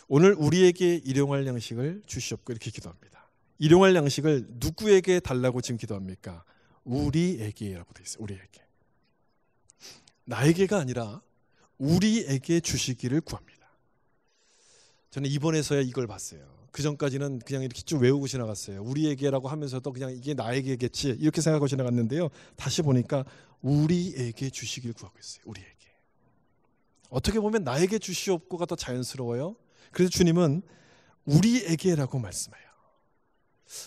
오늘 우리에게 일용할 양식을 주시옵고 이렇게 기도합니다. 일용할 양식을 누구에게 달라고 지금 기도합니까? 우리에게라고 되어 있어요. 우리에게. 나에게가 아니라 우리에게 주시기를 구합니다. 저는 이번에서야 이걸 봤어요. 그 전까지는 그냥 이렇게 쭉 외우고 지나갔어요. 우리에게라고 하면서도 그냥 이게 나에게겠지 이렇게 생각하고 지나갔는데요. 다시 보니까 우리에게 주시기를 구하고 있어요. 우리에게. 어떻게 보면 나에게 주시옵고가 더 자연스러워요. 그래서 주님은 우리에게라고 말씀해요.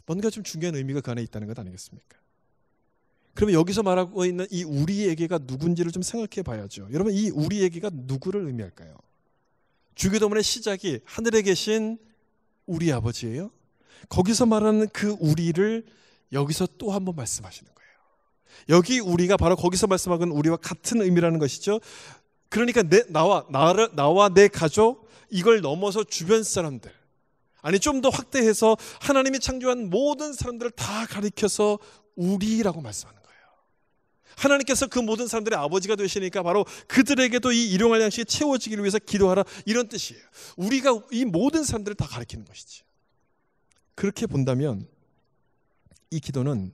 뭔가 좀 중요한 의미가 그 안에 있다는 것 아니겠습니까? 그러면 여기서 말하고 있는 이 우리에게가 누군지를 좀 생각해 봐야죠. 여러분 이 우리에게가 누구를 의미할까요? 주기도문의 시작이 하늘에 계신 우리 아버지예요. 거기서 말하는 그 우리를 여기서 또 한 번 말씀하시는 거예요. 여기 우리가 바로 거기서 말씀하는 우리와 같은 의미라는 것이죠. 그러니까 나와 내 가족 이걸 넘어서 주변 사람들 아니 좀 더 확대해서 하나님이 창조한 모든 사람들을 다 가리켜서 우리라고 말씀하는 거예요. 하나님께서 그 모든 사람들의 아버지가 되시니까 바로 그들에게도 이 일용할 양식이 채워지기를 위해서 기도하라 이런 뜻이에요. 우리가 이 모든 사람들을 다 가리키는 것이지. 그렇게 본다면 이 기도는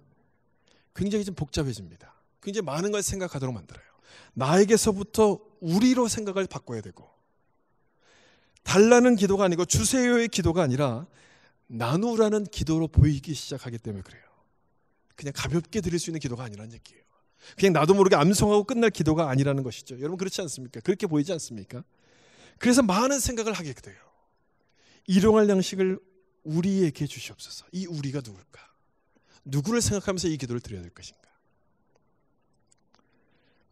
굉장히 좀 복잡해집니다. 굉장히 많은 걸 생각하도록 만들어요. 나에게서부터 우리로 생각을 바꿔야 되고 달라는 기도가 아니고 주세요의 기도가 아니라 나누라는 기도로 보이기 시작하기 때문에 그래요. 그냥 가볍게 드릴 수 있는 기도가 아니라는 얘기예요. 그냥 나도 모르게 암송하고 끝날 기도가 아니라는 것이죠. 여러분 그렇지 않습니까? 그렇게 보이지 않습니까? 그래서 많은 생각을 하게 돼요. 일용할 양식을 우리에게 주시옵소서. 이 우리가 누굴까? 누구를 생각하면서 이 기도를 드려야 될 것인가?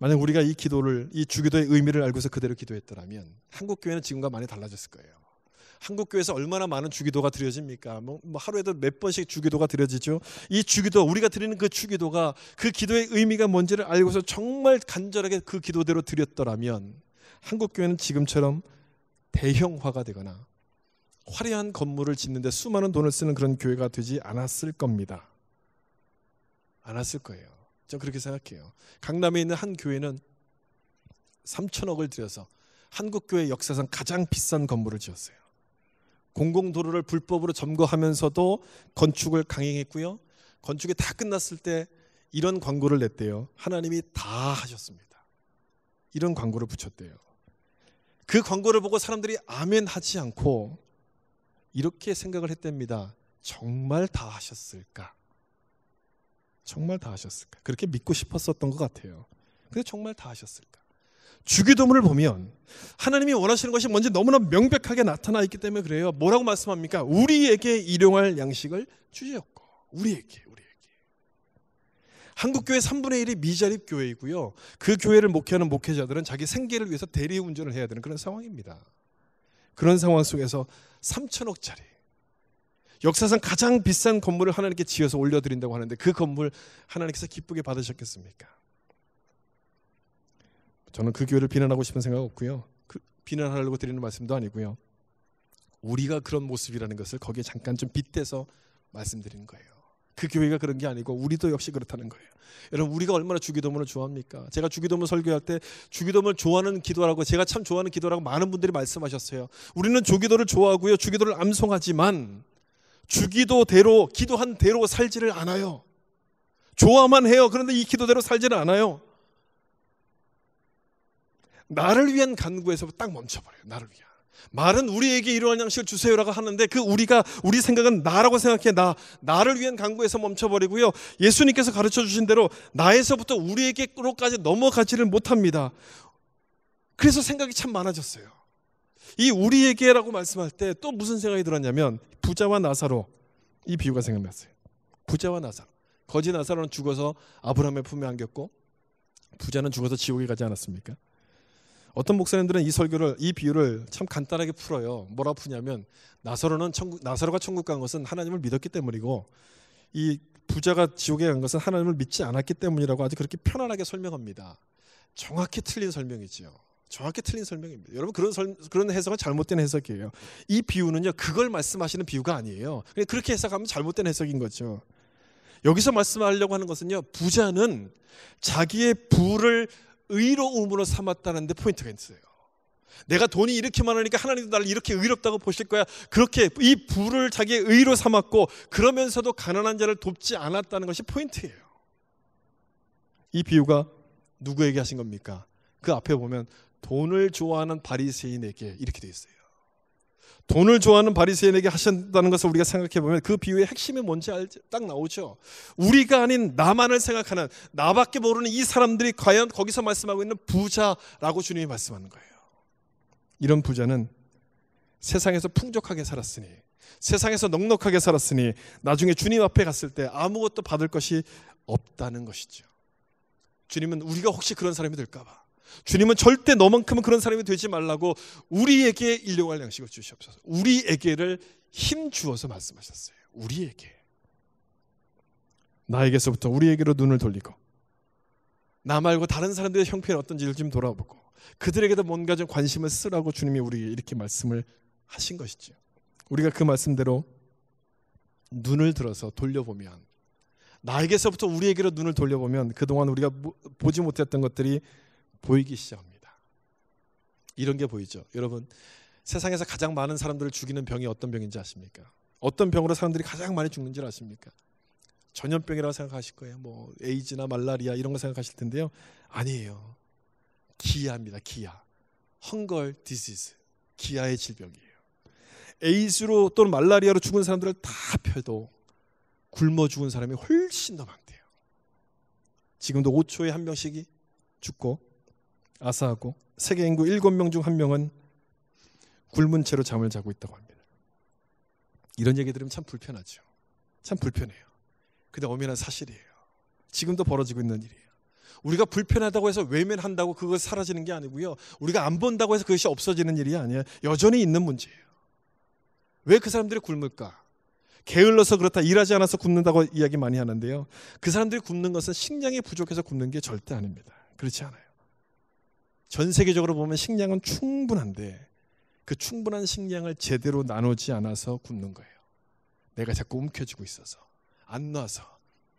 만약 우리가 이 기도를 이 주기도의 의미를 알고서 그대로 기도했더라면 한국 교회는 지금과 많이 달라졌을 거예요. 한국 교회에서 얼마나 많은 주기도가 드려집니까? 뭐 하루에도 몇 번씩 주기도가 드려지죠. 이 주기도 우리가 드리는 그 주기도가 그 기도의 의미가 뭔지를 알고서 정말 간절하게 그 기도대로 드렸더라면 한국 교회는 지금처럼 대형화가 되거나 화려한 건물을 짓는데 수많은 돈을 쓰는 그런 교회가 되지 않았을 겁니다. 않았을 거예요. 저 그렇게 생각해요. 강남에 있는 한 교회는 3천억을 들여서 한국 교회 역사상 가장 비싼 건물을 지었어요. 공공도로를 불법으로 점거하면서도 건축을 강행했고요. 건축이 다 끝났을 때 이런 광고를 냈대요. 하나님이 다 하셨습니다. 이런 광고를 붙였대요. 그 광고를 보고 사람들이 아멘 하지 않고 이렇게 생각을 했답니다. 정말 다 하셨을까? 정말 다 하셨을까? 그렇게 믿고 싶었었던 것 같아요. 근데 정말 다 하셨을까? 주기도문을 보면 하나님이 원하시는 것이 뭔지 너무나 명백하게 나타나 있기 때문에 그래요. 뭐라고 말씀합니까? 우리에게 일용할 양식을 주셨고 우리에게 한국교회 3분의 1이 미자립 교회이고요. 그 교회를 목회하는 목회자들은 자기 생계를 위해서 대리운전을 해야 되는 그런 상황입니다. 그런 상황 속에서 3천억짜리 역사상 가장 비싼 건물을 하나님께 지어서 올려드린다고 하는데 그 건물 하나님께서 기쁘게 받으셨겠습니까? 저는 그 교회를 비난하고 싶은 생각 없고요. 비난하려고 드리는 말씀도 아니고요. 우리가 그런 모습이라는 것을 거기에 잠깐 좀 빗대서 말씀드리는 거예요. 그 교회가 그런 게 아니고 우리도 역시 그렇다는 거예요. 여러분, 우리가 얼마나 주기도문을 좋아합니까? 제가 주기도문 설교할 때 주기도문을 좋아하는 기도라고, 제가 참 좋아하는 기도라고 많은 분들이 말씀하셨어요. 우리는 주기도를 좋아하고요, 주기도를 암송하지만 주기도대로, 기도한 대로 살지를 않아요. 좋아만 해요. 그런데 이 기도대로 살지를 않아요. 나를 위한 간구에서 딱 멈춰버려요. 나를 위한. 말은 우리에게 이러한 양식을 주세요라고 하는데 그 우리 생각은 나라고 생각해. 나를 위한 간구에서 멈춰버리고요. 예수님께서 가르쳐 주신 대로 나에서부터 우리에게로까지 넘어가지를 못합니다. 그래서 생각이 참 많아졌어요. 이 우리에게라고 말씀할 때 또 무슨 생각이 들었냐면 부자와 나사로, 이 비유가 생각났어요. 부자와 나사로. 거지 나사로는 죽어서 아브라함의 품에 안겼고 부자는 죽어서 지옥에 가지 않았습니까? 어떤 목사님들은 이 비유를 참 간단하게 풀어요. 뭐라 푸냐면 나사로가 천국 간 것은 하나님을 믿었기 때문이고 이 부자가 지옥에 간 것은 하나님을 믿지 않았기 때문이라고 아주 그렇게 편안하게 설명합니다. 정확히 틀린 설명이지요. 정확히 틀린 설명입니다. 여러분, 그런 해석은 잘못된 해석이에요. 이 비유는요, 그걸 말씀하시는 비유가 아니에요. 그렇게 해석하면 잘못된 해석인 거죠. 여기서 말씀하려고 하는 것은요, 부자는 자기의 부를 의로움으로 삼았다는 데 포인트가 있어요. 내가 돈이 이렇게 많으니까 하나님도 나를 이렇게 의롭다고 보실 거야. 그렇게 이 부를 자기의 의로 삼았고 그러면서도 가난한 자를 돕지 않았다는 것이 포인트예요. 이 비유가 누구에게 하신 겁니까? 그 앞에 보면 돈을 좋아하는 바리새인에게 이렇게 되어 있어요. 돈을 좋아하는 바리새인에게 하신다는 것을 우리가 생각해 보면 그 비유의 핵심이 뭔지 딱 나오죠. 우리가 아닌 나만을 생각하는, 나밖에 모르는 이 사람들이 과연 거기서 말씀하고 있는 부자라고 주님이 말씀하는 거예요. 이런 부자는 세상에서 풍족하게 살았으니, 세상에서 넉넉하게 살았으니 나중에 주님 앞에 갔을 때 아무것도 받을 것이 없다는 것이죠. 주님은 우리가 혹시 그런 사람이 될까 봐, 주님은 절대 너만큼은 그런 사람이 되지 말라고 우리에게 일용할 양식을 주시옵소서. 우리에게를 힘 주어서 말씀하셨어요. 우리에게. 나에게서부터 우리에게로 눈을 돌리고 나 말고 다른 사람들의 형편이 어떤지를 좀 돌아보고 그들에게도 뭔가 좀 관심을 쓰라고 주님이 우리에게 이렇게 말씀을 하신 것이죠. 우리가 그 말씀대로 눈을 들어서 돌려보면, 나에게서부터 우리에게로 눈을 돌려보면 그동안 우리가 보지 못했던 것들이 보이기 시작합니다. 이런 게 보이죠. 여러분, 세상에서 가장 많은 사람들을 죽이는 병이 어떤 병인지 아십니까? 어떤 병으로 사람들이 가장 많이 죽는지 아십니까? 전염병이라고 생각하실 거예요. 뭐 에이즈나 말라리아 이런 거 생각하실 텐데요. 아니에요. 기아입니다. 기아. 헝걸 디시즈. 기아의 질병이에요. 에이즈로 또는 말라리아로 죽은 사람들을 다 펴도 굶어 죽은 사람이 훨씬 더 많대요. 지금도 5초에 한 명씩이 죽고 아사하고 세계 인구 7명 중 1명은 굶은 채로 잠을 자고 있다고 합니다. 이런 얘기 들으면 참 불편하죠. 참 불편해요. 근데 엄연한 사실이에요. 지금도 벌어지고 있는 일이에요. 우리가 불편하다고 해서 외면한다고 그것이 사라지는 게 아니고요. 우리가 안 본다고 해서 그것이 없어지는 일이 아니에요. 여전히 있는 문제예요. 왜 그 사람들이 굶을까? 게을러서 그렇다, 일하지 않아서 굶는다고 이야기 많이 하는데요. 그 사람들이 굶는 것은 식량이 부족해서 굶는 게 절대 아닙니다. 그렇지 않아요. 전 세계적으로 보면 식량은 충분한데 그 충분한 식량을 제대로 나누지 않아서 굶는 거예요. 내가 자꾸 움켜쥐고 있어서, 안 놔서,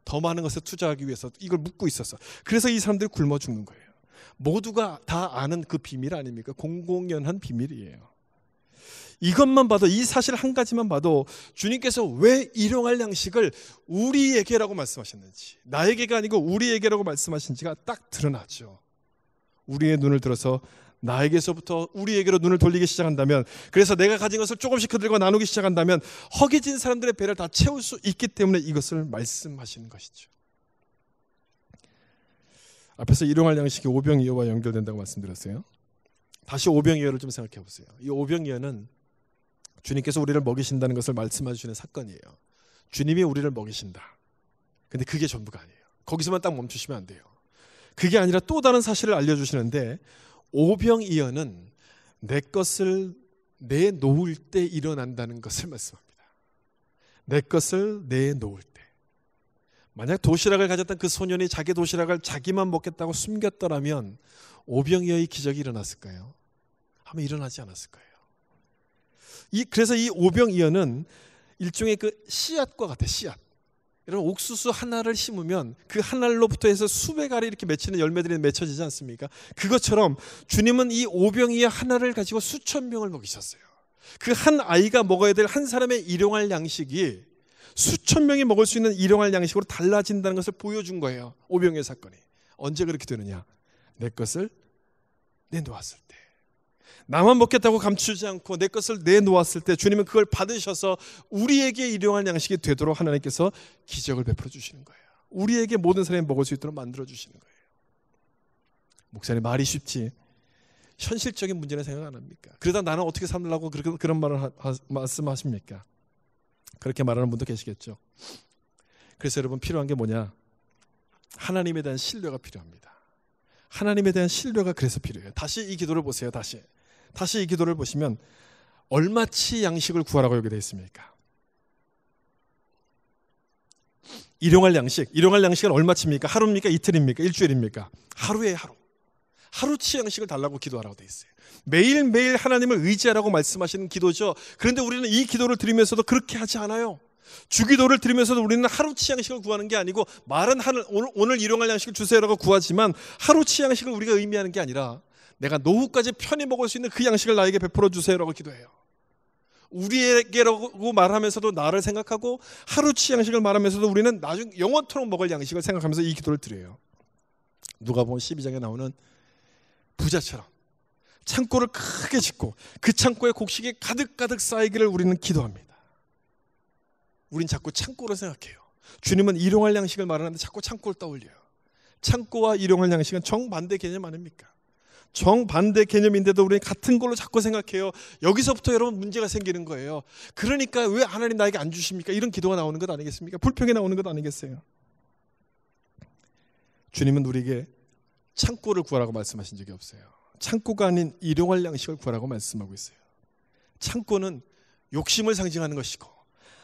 더 많은 것을 투자하기 위해서 이걸 묻고 있어서, 그래서 이 사람들이 굶어 죽는 거예요. 모두가 다 아는 그 비밀 아닙니까? 공공연한 비밀이에요. 이것만 봐도, 이 사실 한 가지만 봐도 주님께서 왜 일용할 양식을 우리에게라고 말씀하셨는지, 나에게가 아니고 우리에게라고 말씀하신지가 딱 드러나죠. 우리의 눈을 들어서 나에게서부터 우리에게로 눈을 돌리기 시작한다면, 그래서 내가 가진 것을 조금씩 그들과 나누기 시작한다면 허기진 사람들의 배를 다 채울 수 있기 때문에 이것을 말씀하시는 것이죠. 앞에서 일용할 양식이 오병이어와 연결된다고 말씀드렸어요. 다시 오병이어를 좀 생각해 보세요. 이 오병이어는 주님께서 우리를 먹이신다는 것을 말씀해 주시는 사건이에요. 주님이 우리를 먹이신다. 근데 그게 전부가 아니에요. 거기서만 딱 멈추시면 안 돼요. 그게 아니라 또 다른 사실을 알려주시는데 오병이어는 내 것을 내놓을 때 일어난다는 것을 말씀합니다. 내 것을 내놓을 때. 만약 도시락을 가졌던 그 소년이 자기 도시락을 자기만 먹겠다고 숨겼더라면 오병이어의 기적이 일어났을까요? 아마 일어나지 않았을 거예요. 그래서 이 오병이어는 일종의 그 씨앗과 같아요. 씨앗. 여러분 옥수수 하나를 심으면 그 한 알로부터 해서 수백 알이 이렇게 맺히는 열매들이 맺혀지지 않습니까? 그것처럼 주님은 이 오병이어 하나를 가지고 수천 명을 먹이셨어요. 그 한 아이가 먹어야 될 한 사람의 일용할 양식이 수천 명이 먹을 수 있는 일용할 양식으로 달라진다는 것을 보여준 거예요. 오병이어 사건이. 언제 그렇게 되느냐? 내 것을 내놓았을 때. 나만 먹겠다고 감추지 않고 내 것을 내놓았을 때 주님은 그걸 받으셔서 우리에게 일용할 양식이 되도록 하나님께서 기적을 베풀어 주시는 거예요. 우리에게 모든 사람이 먹을 수 있도록 만들어 주시는 거예요. 목사님 말이 쉽지 현실적인 문제는 생각 안 합니까? 그러다 나는 어떻게 살려고 그런 말을 말씀하십니까? 그렇게 말하는 분도 계시겠죠. 그래서 여러분 필요한 게 뭐냐? 하나님에 대한 신뢰가 필요합니다. 하나님에 대한 신뢰가 그래서 필요해요. 다시 이 기도를 보세요. 다시 이 기도를 보시면 얼마치 양식을 구하라고 여기 되어 있습니까? 일용할 양식은 얼마치입니까? 하루입니까? 이틀입니까? 일주일입니까? 하루에 하루치 양식을 달라고 기도하라고 되어 있어요. 매일매일 하나님을 의지하라고 말씀하시는 기도죠. 그런데 우리는 이 기도를 드리면서도 그렇게 하지 않아요. 주기도를 드리면서도 우리는 하루치 양식을 구하는 게 아니고 말은 오늘 일용할 양식을 주세요라고 구하지만 하루치 양식을 우리가 의미하는 게 아니라 내가 노후까지 편히 먹을 수 있는 그 양식을 나에게 베풀어 주세요라고 기도해요. 우리에게라고 말하면서도 나를 생각하고 하루치 양식을 말하면서도 우리는 나중 영원토록 먹을 양식을 생각하면서 이 기도를 드려요. 누가복음 12장에 나오는 부자처럼 창고를 크게 짓고 그 창고에 곡식이 가득가득 쌓이기를 우리는 기도합니다. 우린 자꾸 창고를 생각해요. 주님은 일용할 양식을 말하는데 자꾸 창고를 떠올려요. 창고와 일용할 양식은 정반대 개념 아닙니까? 정반대 개념인데도 우리는 같은 걸로 자꾸 생각해요. 여기서부터 여러분 문제가 생기는 거예요. 그러니까 왜 하나님 나에게 안 주십니까? 이런 기도가 나오는 것 아니겠습니까? 불평이 나오는 것 아니겠어요? 주님은 우리에게 창고를 구하라고 말씀하신 적이 없어요. 창고가 아닌 일용할 양식을 구하라고 말씀하고 있어요. 창고는 욕심을 상징하는 것이고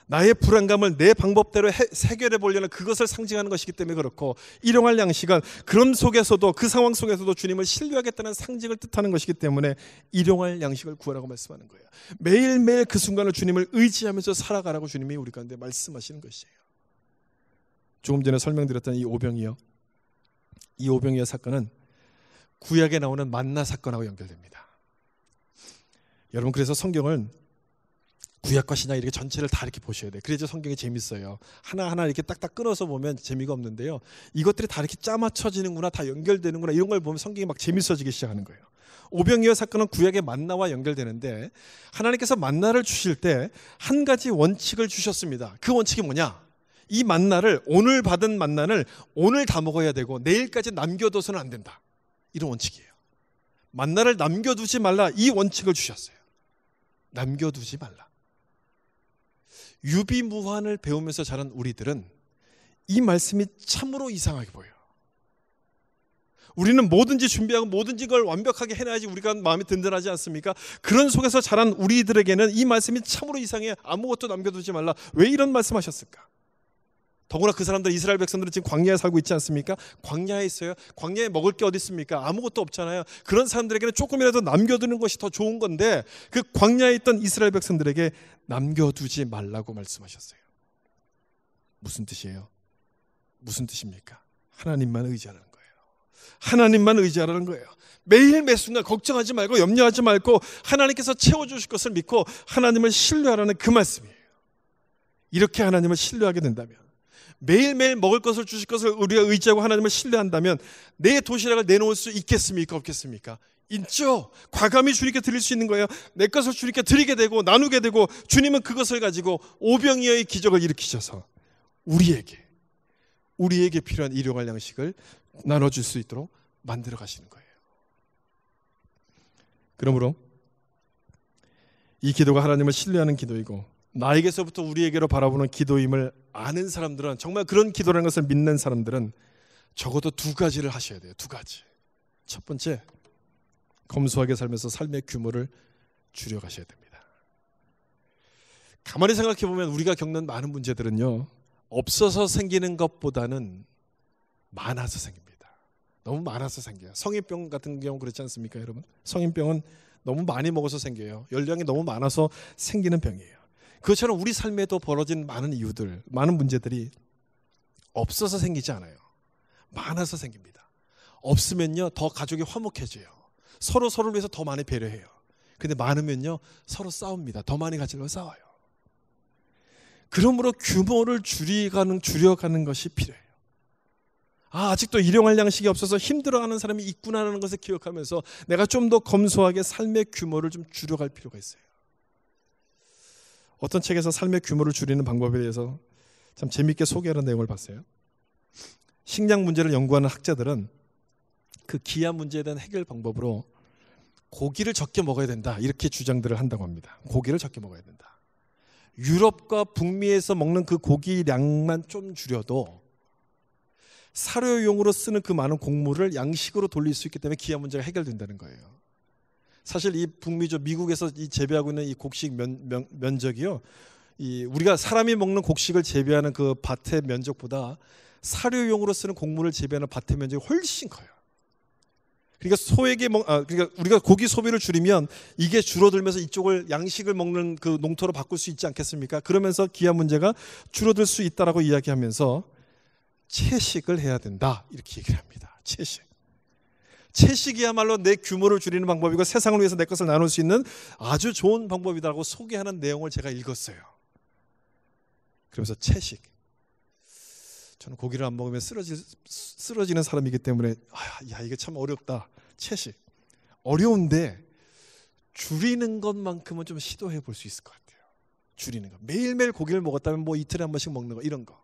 나의 불안감을 내 방법대로 해결해 보려는 그것을 상징하는 것이기 때문에 그렇고 일용할 양식은 그런 속에서도 그 상황 속에서도 주님을 신뢰하겠다는 상징을 뜻하는 것이기 때문에 일용할 양식을 구하라고 말씀하는 거예요. 매일매일 그 순간을 주님을 의지하면서 살아가라고 주님이 우리 가운데 말씀하시는 것이에요. 조금 전에 설명드렸던 이 오병이어 사건은 구약에 나오는 만나 사건하고 연결됩니다. 여러분 그래서 성경을 구약과 신약 이렇게 전체를 다 이렇게 보셔야 돼요. 그래야지 성경이 재밌어요. 하나하나 이렇게 딱딱 끊어서 보면 재미가 없는데요. 이것들이 다 이렇게 짜맞춰지는구나, 다 연결되는구나 이런 걸 보면 성경이 막 재밌어지기 시작하는 거예요. 오병이어 사건은 구약의 만나와 연결되는데 하나님께서 만나를 주실 때 한 가지 원칙을 주셨습니다. 그 원칙이 뭐냐? 이 만나를 오늘 받은 만나를 오늘 다 먹어야 되고 내일까지 남겨둬서는 안 된다. 이런 원칙이에요. 만나를 남겨두지 말라 이 원칙을 주셨어요. 남겨두지 말라. 유비무환을 배우면서 자란 우리들은 이 말씀이 참으로 이상하게 보여요. 우리는 뭐든지 준비하고 뭐든지 그걸 완벽하게 해놔야지 우리가 마음이 든든하지 않습니까? 그런 속에서 자란 우리들에게는 이 말씀이 참으로 이상해. 아무것도 남겨두지 말라. 왜 이런 말씀하셨을까? 더구나 그 사람들 이스라엘 백성들은 지금 광야에 살고 있지 않습니까? 광야에 있어요. 광야에 먹을 게 어디 있습니까? 아무것도 없잖아요. 그런 사람들에게는 조금이라도 남겨두는 것이 더 좋은 건데 그 광야에 있던 이스라엘 백성들에게 남겨두지 말라고 말씀하셨어요. 무슨 뜻이에요? 무슨 뜻입니까? 하나님만 의지하라는 거예요. 하나님만 의지하라는 거예요. 매일 매 순간 걱정하지 말고 염려하지 말고 하나님께서 채워주실 것을 믿고 하나님을 신뢰하라는 그 말씀이에요. 이렇게 하나님을 신뢰하게 된다면 매일매일 먹을 것을 주실 것을 우리가 의지하고 하나님을 신뢰한다면 내 도시락을 내놓을 수 있겠습니까? 없겠습니까? 있죠. 과감히 주님께 드릴 수 있는 거예요. 내 것을 주님께 드리게 되고 나누게 되고 주님은 그것을 가지고 오병이어의 기적을 일으키셔서 우리에게 필요한 일용할 양식을 나눠줄 수 있도록 만들어 가시는 거예요. 그러므로 이 기도가 하나님을 신뢰하는 기도이고 나에게서부터 우리에게로 바라보는 기도임을 아는 사람들은 정말 그런 기도라는 것을 믿는 사람들은 적어도 두 가지를 하셔야 돼요. 두 가지. 첫 번째, 검소하게 살면서 삶의 규모를 줄여가셔야 됩니다. 가만히 생각해 보면 우리가 겪는 많은 문제들은요, 없어서 생기는 것보다는 많아서 생깁니다. 너무 많아서 생겨요. 성인병 같은 경우 그렇지 않습니까, 여러분? 성인병은 너무 많이 먹어서 생겨요. 열량이 너무 많아서 생기는 병이에요. 그것처럼 우리 삶에도 벌어진 많은 이유들, 많은 문제들이 없어서 생기지 않아요. 많아서 생깁니다. 없으면요, 더 가족이 화목해져요. 서로 서로를 위해서 더 많이 배려해요. 근데 많으면요, 서로 싸웁니다. 더 많이 가지려고 싸워요. 그러므로 규모를 줄여가는 것이 필요해요. 아직도 일용할 양식이 없어서 힘들어하는 사람이 있구나라는 것을 기억하면서 내가 좀 더 검소하게 삶의 규모를 좀 줄여갈 필요가 있어요. 어떤 책에서 삶의 규모를 줄이는 방법에 대해서 참 재미있게 소개하는 내용을 봤어요. 식량 문제를 연구하는 학자들은 그 기아 문제에 대한 해결 방법으로 고기를 적게 먹어야 된다, 이렇게 주장들을 한다고 합니다. 고기를 적게 먹어야 된다. 유럽과 북미에서 먹는 그 고기량만 좀 줄여도 사료용으로 쓰는 그 많은 곡물을 양식으로 돌릴 수 있기 때문에 기아 문제가 해결된다는 거예요. 사실 이 북미죠, 미국에서 이 재배하고 있는 이 곡식 면적이요, 우리가 사람이 먹는 곡식을 재배하는 그 밭의 면적보다 사료용으로 쓰는 곡물을 재배하는 밭의 면적이 훨씬 커요. 그러니까 그러니까 우리가 고기 소비를 줄이면 이게 줄어들면서 이쪽을 양식을 먹는 그 농토로 바꿀 수 있지 않겠습니까? 그러면서 기아 문제가 줄어들 수 있다라고 이야기하면서 채식을 해야 된다, 이렇게 얘기를 합니다. 채식이야말로 내 규모를 줄이는 방법이고 세상을 위해서 내 것을 나눌 수 있는 아주 좋은 방법이라고 소개하는 내용을 제가 읽었어요. 그러면서 채식, 저는 고기를 안 먹으면 쓰러지는 사람이기 때문에 이게 참 어렵다. 채식 어려운데 줄이는 것만큼은 좀 시도해 볼 수 있을 것 같아요. 줄이는 거, 매일매일 고기를 먹었다면 뭐 이틀에 한 번씩 먹는 거, 이런 거.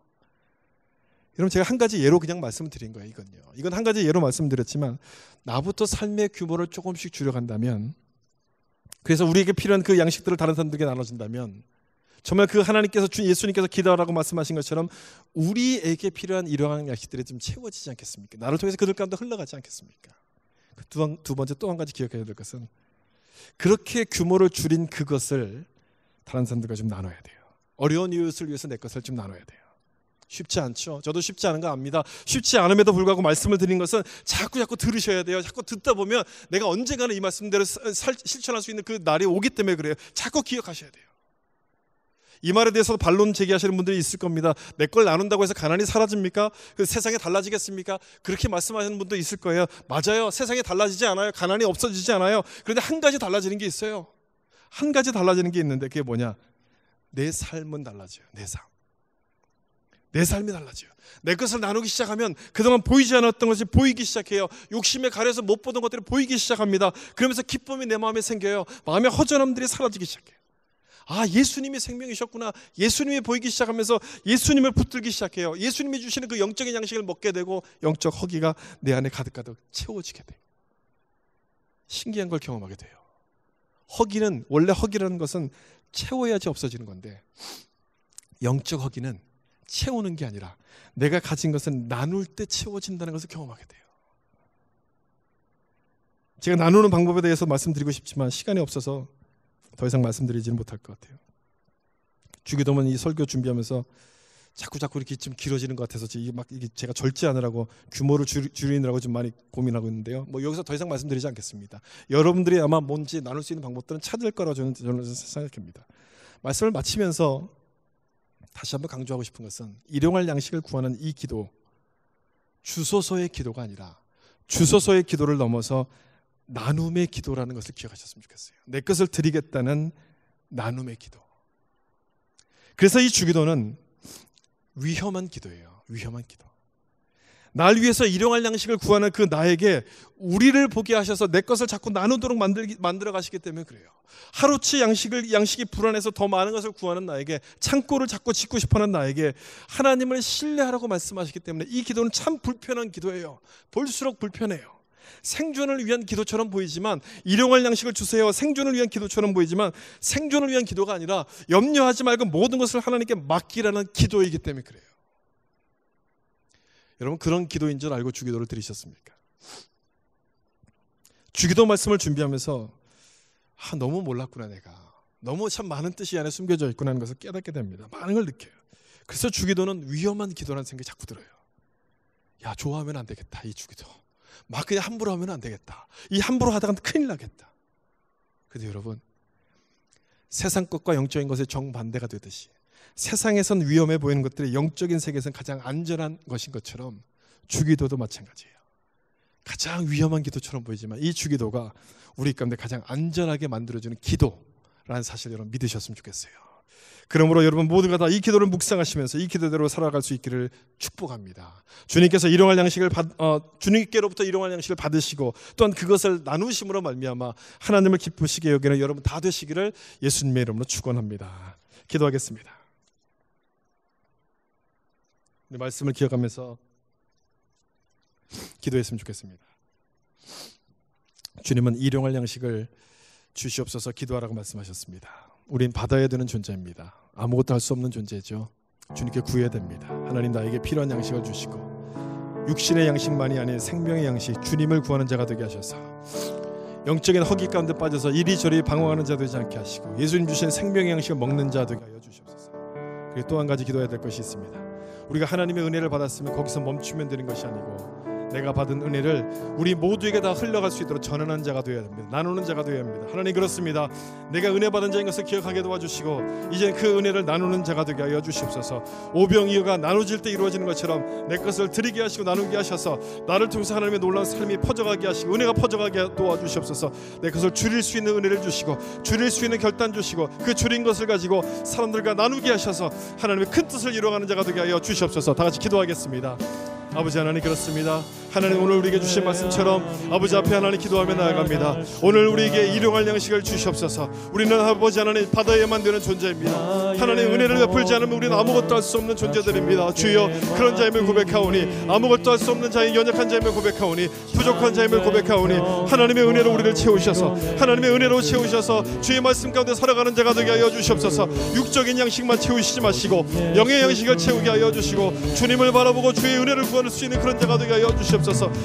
여러분, 제가 한 가지 예로 그냥 말씀드린 거예요. 이건 한 가지 예로 말씀드렸지만, 나부터 삶의 규모를 조금씩 줄여간다면, 그래서 우리에게 필요한 그 양식들을 다른 사람들에게 나눠준다면, 정말 그 하나님께서 예수님께서 기도하라고 말씀하신 것처럼 우리에게 필요한 이러한 양식들이 좀 채워지지 않겠습니까? 나를 통해서 그들 가운데 흘러가지 않겠습니까? 두 번째 또 한 가지 기억해야 될 것은, 그렇게 규모를 줄인 그것을 다른 사람들과 좀 나눠야 돼요. 어려운 이웃을 위해서 내 것을 좀 나눠야 돼요. 쉽지 않죠. 저도 쉽지 않은 거 압니다. 쉽지 않음에도 불구하고 말씀을 드린 것은 자꾸 들으셔야 돼요. 자꾸 듣다 보면 내가 언젠가는 이 말씀대로 실천할 수 있는 그 날이 오기 때문에 그래요. 자꾸 기억하셔야 돼요. 이 말에 대해서 반론 제기하시는 분들이 있을 겁니다. 내 걸 나눈다고 해서 가난이 사라집니까? 그 세상이 달라지겠습니까? 그렇게 말씀하시는 분도 있을 거예요. 맞아요. 세상이 달라지지 않아요. 가난이 없어지지 않아요. 그런데 한 가지 달라지는 게 있어요. 한 가지 달라지는 게 있는데 그게 뭐냐? 내 삶은 달라져요. 내 삶이 달라져요. 내 것을 나누기 시작하면 그동안 보이지 않았던 것이 보이기 시작해요. 욕심에 가려서 못 보던 것들이 보이기 시작합니다. 그러면서 기쁨이 내 마음에 생겨요. 마음의 허전함들이 사라지기 시작해요. 예수님이 생명이셨구나. 예수님이 보이기 시작하면서 예수님을 붙들기 시작해요. 예수님이 주시는 그 영적인 양식을 먹게 되고 영적 허기가 내 안에 가득가득 채워지게 돼요. 신기한 걸 경험하게 돼요. 원래 허기라는 것은 채워야지 없어지는 건데, 영적 허기는 채우는 게 아니라 내가 가진 것은 나눌 때 채워진다는 것을 경험하게 돼요. 제가 나누는 방법에 대해서 말씀드리고 싶지만 시간이 없어서 더 이상 말씀드리지는 못할 것 같아요. 주기도문 이 설교 준비하면서 자꾸 이렇게 좀 길어지는 것 같아서 이게 제가 절제하느라고 규모를 줄이느라고 좀 많이 고민하고 있는데요. 여기서 더 이상 말씀드리지 않겠습니다. 여러분들이 아마 뭔지 나눌 수 있는 방법들은 찾을 거라고 저는 생각합니다. 말씀을 마치면서 다시 한번 강조하고 싶은 것은, 일용할 양식을 구하는 이 기도, 주소서의 기도가 아니라 주소서의 기도를 넘어서 나눔의 기도라는 것을 기억하셨으면 좋겠어요. 내 것을 드리겠다는 나눔의 기도. 그래서 이 주기도는 위험한 기도예요. 위험한 기도. 날 위해서 일용할 양식을 구하는 그 나에게 우리를 보게 하셔서 내 것을 자꾸 나누도록 만들어 가시기 때문에 그래요. 하루치 양식이 불안해서 더 많은 것을 구하는 나에게, 창고를 자꾸 짓고 싶어하는 나에게 하나님을 신뢰하라고 말씀하시기 때문에 이 기도는 참 불편한 기도예요. 볼수록 불편해요. 생존을 위한 기도처럼 보이지만, 일용할 양식을 주세요, 생존을 위한 기도처럼 보이지만 생존을 위한 기도가 아니라 염려하지 말고 모든 것을 하나님께 맡기라는 기도이기 때문에 그래요. 여러분 그런 기도인 줄 알고 주기도를 드리셨습니까? 주기도 말씀을 준비하면서 너무 몰랐구나 내가. 너무 참 많은 뜻이 안에 숨겨져 있구나 하는 것을 깨닫게 됩니다. 많은 걸 느껴요. 그래서 주기도는 위험한 기도라는 생각이 자꾸 들어요. 야, 좋아하면 안 되겠다 이 주기도. 막 그냥 함부로 하면 안 되겠다. 이 함부로 하다가 큰일 나겠다. 그런데 여러분, 세상 것과 영적인 것의 정반대가 되듯이 세상에선 위험해 보이는 것들이 영적인 세계에서는 가장 안전한 것인 것처럼 주기도도 마찬가지예요. 가장 위험한 기도처럼 보이지만 이 주기도가 우리 가운데 가장 안전하게 만들어주는 기도라는 사실을 여러분 믿으셨으면 좋겠어요. 그러므로 여러분 모두가 다 이 기도를 묵상하시면서 이 기도대로 살아갈 수 있기를 축복합니다. 주님께서 일용할 양식을 주님께로부터 일용할 양식을 받으시고 또한 그것을 나누심으로 말미암아 하나님을 기쁘시게 여기는 여러분 다 되시기를 예수님의 이름으로 축원합니다. 기도하겠습니다. 말씀을 기억하면서 기도했으면 좋겠습니다. 주님은 일용할 양식을 주시옵소서 기도하라고 말씀하셨습니다. 우린 받아야 되는 존재입니다. 아무것도 할 수 없는 존재죠. 주님께 구해야 됩니다. 하나님 나에게 필요한 양식을 주시고 육신의 양식만이 아닌 생명의 양식 주님을 구하는 자가 되게 하셔서 영적인 허기 가운데 빠져서 이리저리 방황하는 자 되지 않게 하시고 예수님 주신 생명의 양식을 먹는 자 되게 하여 주시옵소서. 그리고 또 한 가지 기도해야 될 것이 있습니다. 우리가 하나님의 은혜를 받았으면 거기서 멈추면 되는 것이 아니고 내가 받은 은혜를 우리 모두에게 다 흘러갈 수 있도록 전하는 자가 되어야 됩니다. 나누는 자가 되어야 합니다. 하나님 그렇습니다. 내가 은혜 받은 자인 것을 기억하게 도와주시고 이제 그 은혜를 나누는 자가 되게 하여 주시옵소서. 오병이어가 나눠질 때 이루어지는 것처럼 내 것을 드리게 하시고 나누게 하셔서 나를 통해서 하나님의 놀라운 삶이 퍼져가게 하시고 은혜가 퍼져가게 도와주시옵소서. 내 것을 줄일 수 있는 은혜를 주시고 줄일 수 있는 결단 주시고 그 줄인 것을 가지고 사람들과 나누게 하셔서 하나님의 큰 뜻을 이루어가는 자가 되게 하여 주시옵소서. 다 같이 기도하겠습니다. 아버지 하나님 그렇습니다. 하나님 오늘 우리에게 주신 말씀처럼 아버지 앞에 하나님 기도하며 나아갑니다. 오늘 우리에게 일용할 양식을 주시옵소서. 우리는 아버지 하나님 받아야만 되는 존재입니다. 하나님 은혜를 베풀지 않으면 우리는 아무것도 할 수 없는 존재들입니다. 주여 그런 자임을 고백하오니 아무것도 할 수 없는 자인 연약한 자임을 고백하오니 부족한 자임을 고백하오니 하나님의 은혜로 우리를 채우셔서 하나님의 은혜로 채우셔서 주의 말씀 가운데 살아가는 자가 되게 하여 주시옵소서. 육적인 양식만 채우시지 마시고 영의 양식을 채우게 하여 주시고 주님을 바라보고 주의 은혜를 구하는 수 있는 그런 자가 되게 하여 주시옵소서.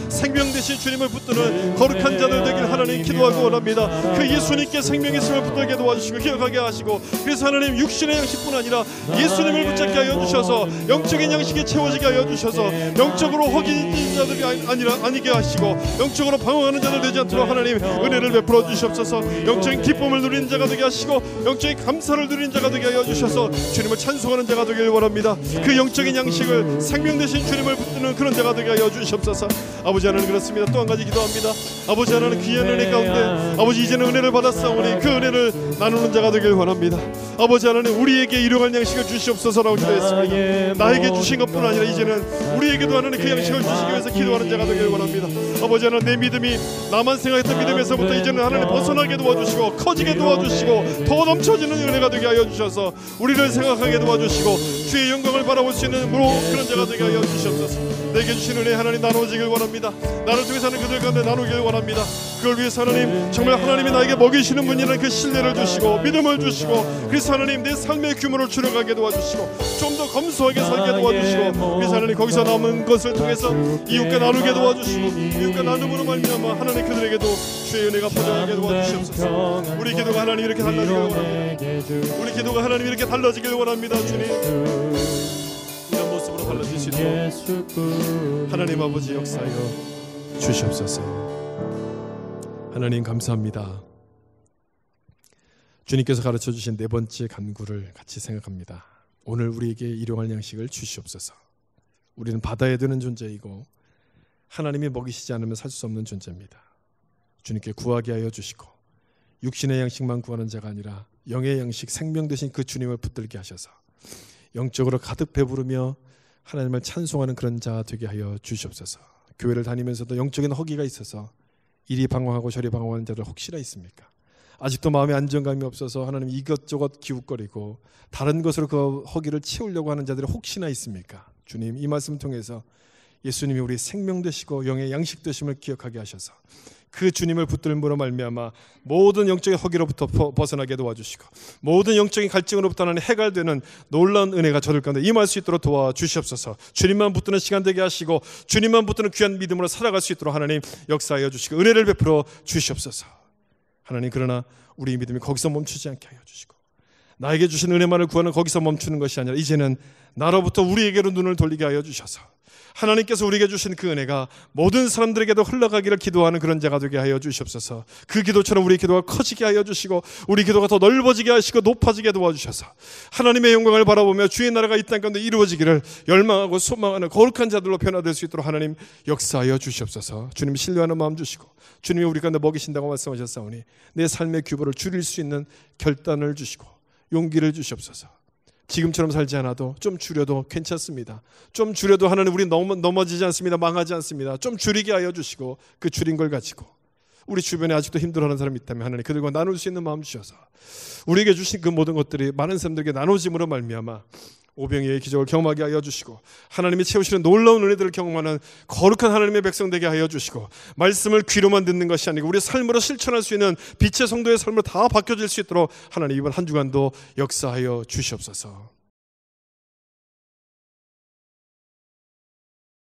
생명 대신 주님을 붙드는 거룩한 자들 되길 하나님 기도하고 원합니다. 그 예수님께 생명 있음을 붙들게 도와주시고 기억하게 하시고 그래서 하나님 육신의 양식뿐 아니라 예수님을 붙잡게 하여 주셔서 영적인 양식에 채워지게 하여 주셔서 영적으로 허기진 자들이 아니게 하시고 영적으로 방황하는 자들 되지 않도록 하나님 은혜를 베풀어 주시옵소서. 영적인 기쁨을 누리는 자가 되게 하시고 영적인 감사를 누리는 자가 되게 하여 주셔서 주님을 찬송하는 자가 되길 원합니다. 그 영적인 양식을 생명 대신 주님을 붙드는 그런 자가 되게 하여 주시옵소서. 아버지 하나님 그렇습니다. 또 한 가지 기도합니다. 아버지 하나님 귀한 은혜 가운데 아버지 이제는 은혜를 받았사오니 그 은혜를 나누는 자가 되길 원합니다. 아버지 하나님 우리에게 일용할 양식을 주시옵소서라고 기도했습니다. 나에게 주신 것뿐 아니라 이제는 우리에게도 하나님 그 양식을 주시기 위해서 기도하는 자가 되길 원합니다. 아버지 하나님 내 믿음이 나만 생각했던 믿음에서부터 이제는 하나님 벗어나게 도와주시고 커지게 도와주시고 더 넘쳐지는 은혜가 되게 하여 주셔서 우리를 생각하게 도와주시고 주의 영광을 바라볼 수 있는 그런 자가 되게 하여 주시옵소서. 내게 주신 은혜 하나님 나누어지길 원합니다. 나를 통해서 하는 그들 가운데 나누길 원합니다. 그걸 위해서 하나님 정말 하나님이 나에게 먹이시는 분이라는 그 신뢰를 주시고 믿음을 주시고 그래서 하나님 내 삶의 규모를 줄여가게 도와주시고 좀 더 검소하게 살게 도와주시고 그래서 하나님 거기서 남은 것을 통해서 이웃과 나누게 도와주시고 이웃과 나눔으로 말미암아 하나님 그들에게도 주의 은혜가 퍼져가게 도와주시옵소서. 우리 기도가 하나님 이렇게 달라지길 원합니다. 우리 기도가 하나님 이렇게 달라지길 원합니다. 주님 이런 모습으로 달라질 수 있도록 하나님 아버지 역사하여 주시옵소서. 하나님 감사합니다. 주님께서 가르쳐 주신 네 번째 간구를 같이 생각합니다. 오늘 우리에게 일용할 양식을 주시옵소서. 우리는 받아야 되는 존재이고 하나님이 먹이시지 않으면 살 수 없는 존재입니다. 주님께 구하게 하여 주시고 육신의 양식만 구하는 자가 아니라 영의 양식 생명 되신 그 주님을 붙들게 하셔서 영적으로 가득 배부르며 하나님을 찬송하는 그런 자 되게 하여 주시옵소서. 교회를 다니면서도 영적인 허기가 있어서 이리 방황하고 저리 방황하는 자들 혹시나 있습니까? 아직도 마음에 안정감이 없어서 하나님 이것저것 기웃거리고 다른 것으로 그 허기를 채우려고 하는 자들이 혹시나 있습니까? 주님 이 말씀을 통해서 예수님이 우리 생명 되시고 영의 양식 되심을 기억하게 하셔서 그 주님을 붙들므로 말미암아 모든 영적인 허기로부터 벗어나게 도와주시고 모든 영적인 갈증으로부터 하나님 해갈되는 놀라운 은혜가 저들 가운데 임할 수 있도록 도와주시옵소서. 주님만 붙드는 시간 되게 하시고 주님만 붙드는 귀한 믿음으로 살아갈 수 있도록 하나님 역사하여 주시고 은혜를 베풀어 주시옵소서. 하나님, 그러나 우리 믿음이 거기서 멈추지 않게 하여 주시고 나에게 주신 은혜만을 구하는 거기서 멈추는 것이 아니라 이제는 나로부터 우리에게로 눈을 돌리게 하여 주셔서 하나님께서 우리에게 주신 그 은혜가 모든 사람들에게도 흘러가기를 기도하는 그런 자가 되게 하여 주시옵소서. 그 기도처럼 우리 기도가 커지게 하여 주시고 우리 기도가 더 넓어지게 하시고 높아지게 도와주셔서 하나님의 영광을 바라보며 주의 나라가 이 땅 가운데 이루어지기를 열망하고 소망하는 거룩한 자들로 변화될 수 있도록 하나님 역사하여 주시옵소서. 주님 신뢰하는 마음 주시고 주님이 우리 가운데 먹이신다고 말씀하셨사오니 내 삶의 규모를 줄일 수 있는 결단을 주시고 용기를 주시옵소서. 지금처럼 살지 않아도 좀 줄여도 괜찮습니다. 좀 줄여도 하나님 우리 넘어지지 않습니다. 망하지 않습니다. 좀 줄이게 하여 주시고 그 줄인 걸 가지고 우리 주변에 아직도 힘들어하는 사람이 있다면 하나님 그들과 나눌 수 있는 마음 주셔서 우리에게 주신 그 모든 것들이 많은 사람들에게 나눠짐으로 말미암아 오병이의 기적을 경험하게 하여 주시고 하나님이 채우시는 놀라운 은혜들을 경험하는 거룩한 하나님의 백성 되게 하여 주시고 말씀을 귀로만 듣는 것이 아니고 우리의 삶으로 실천할 수 있는 빛의 성도의 삶으로 다 바뀌어질 수 있도록 하나님 이번 한 주간도 역사하여 주시옵소서.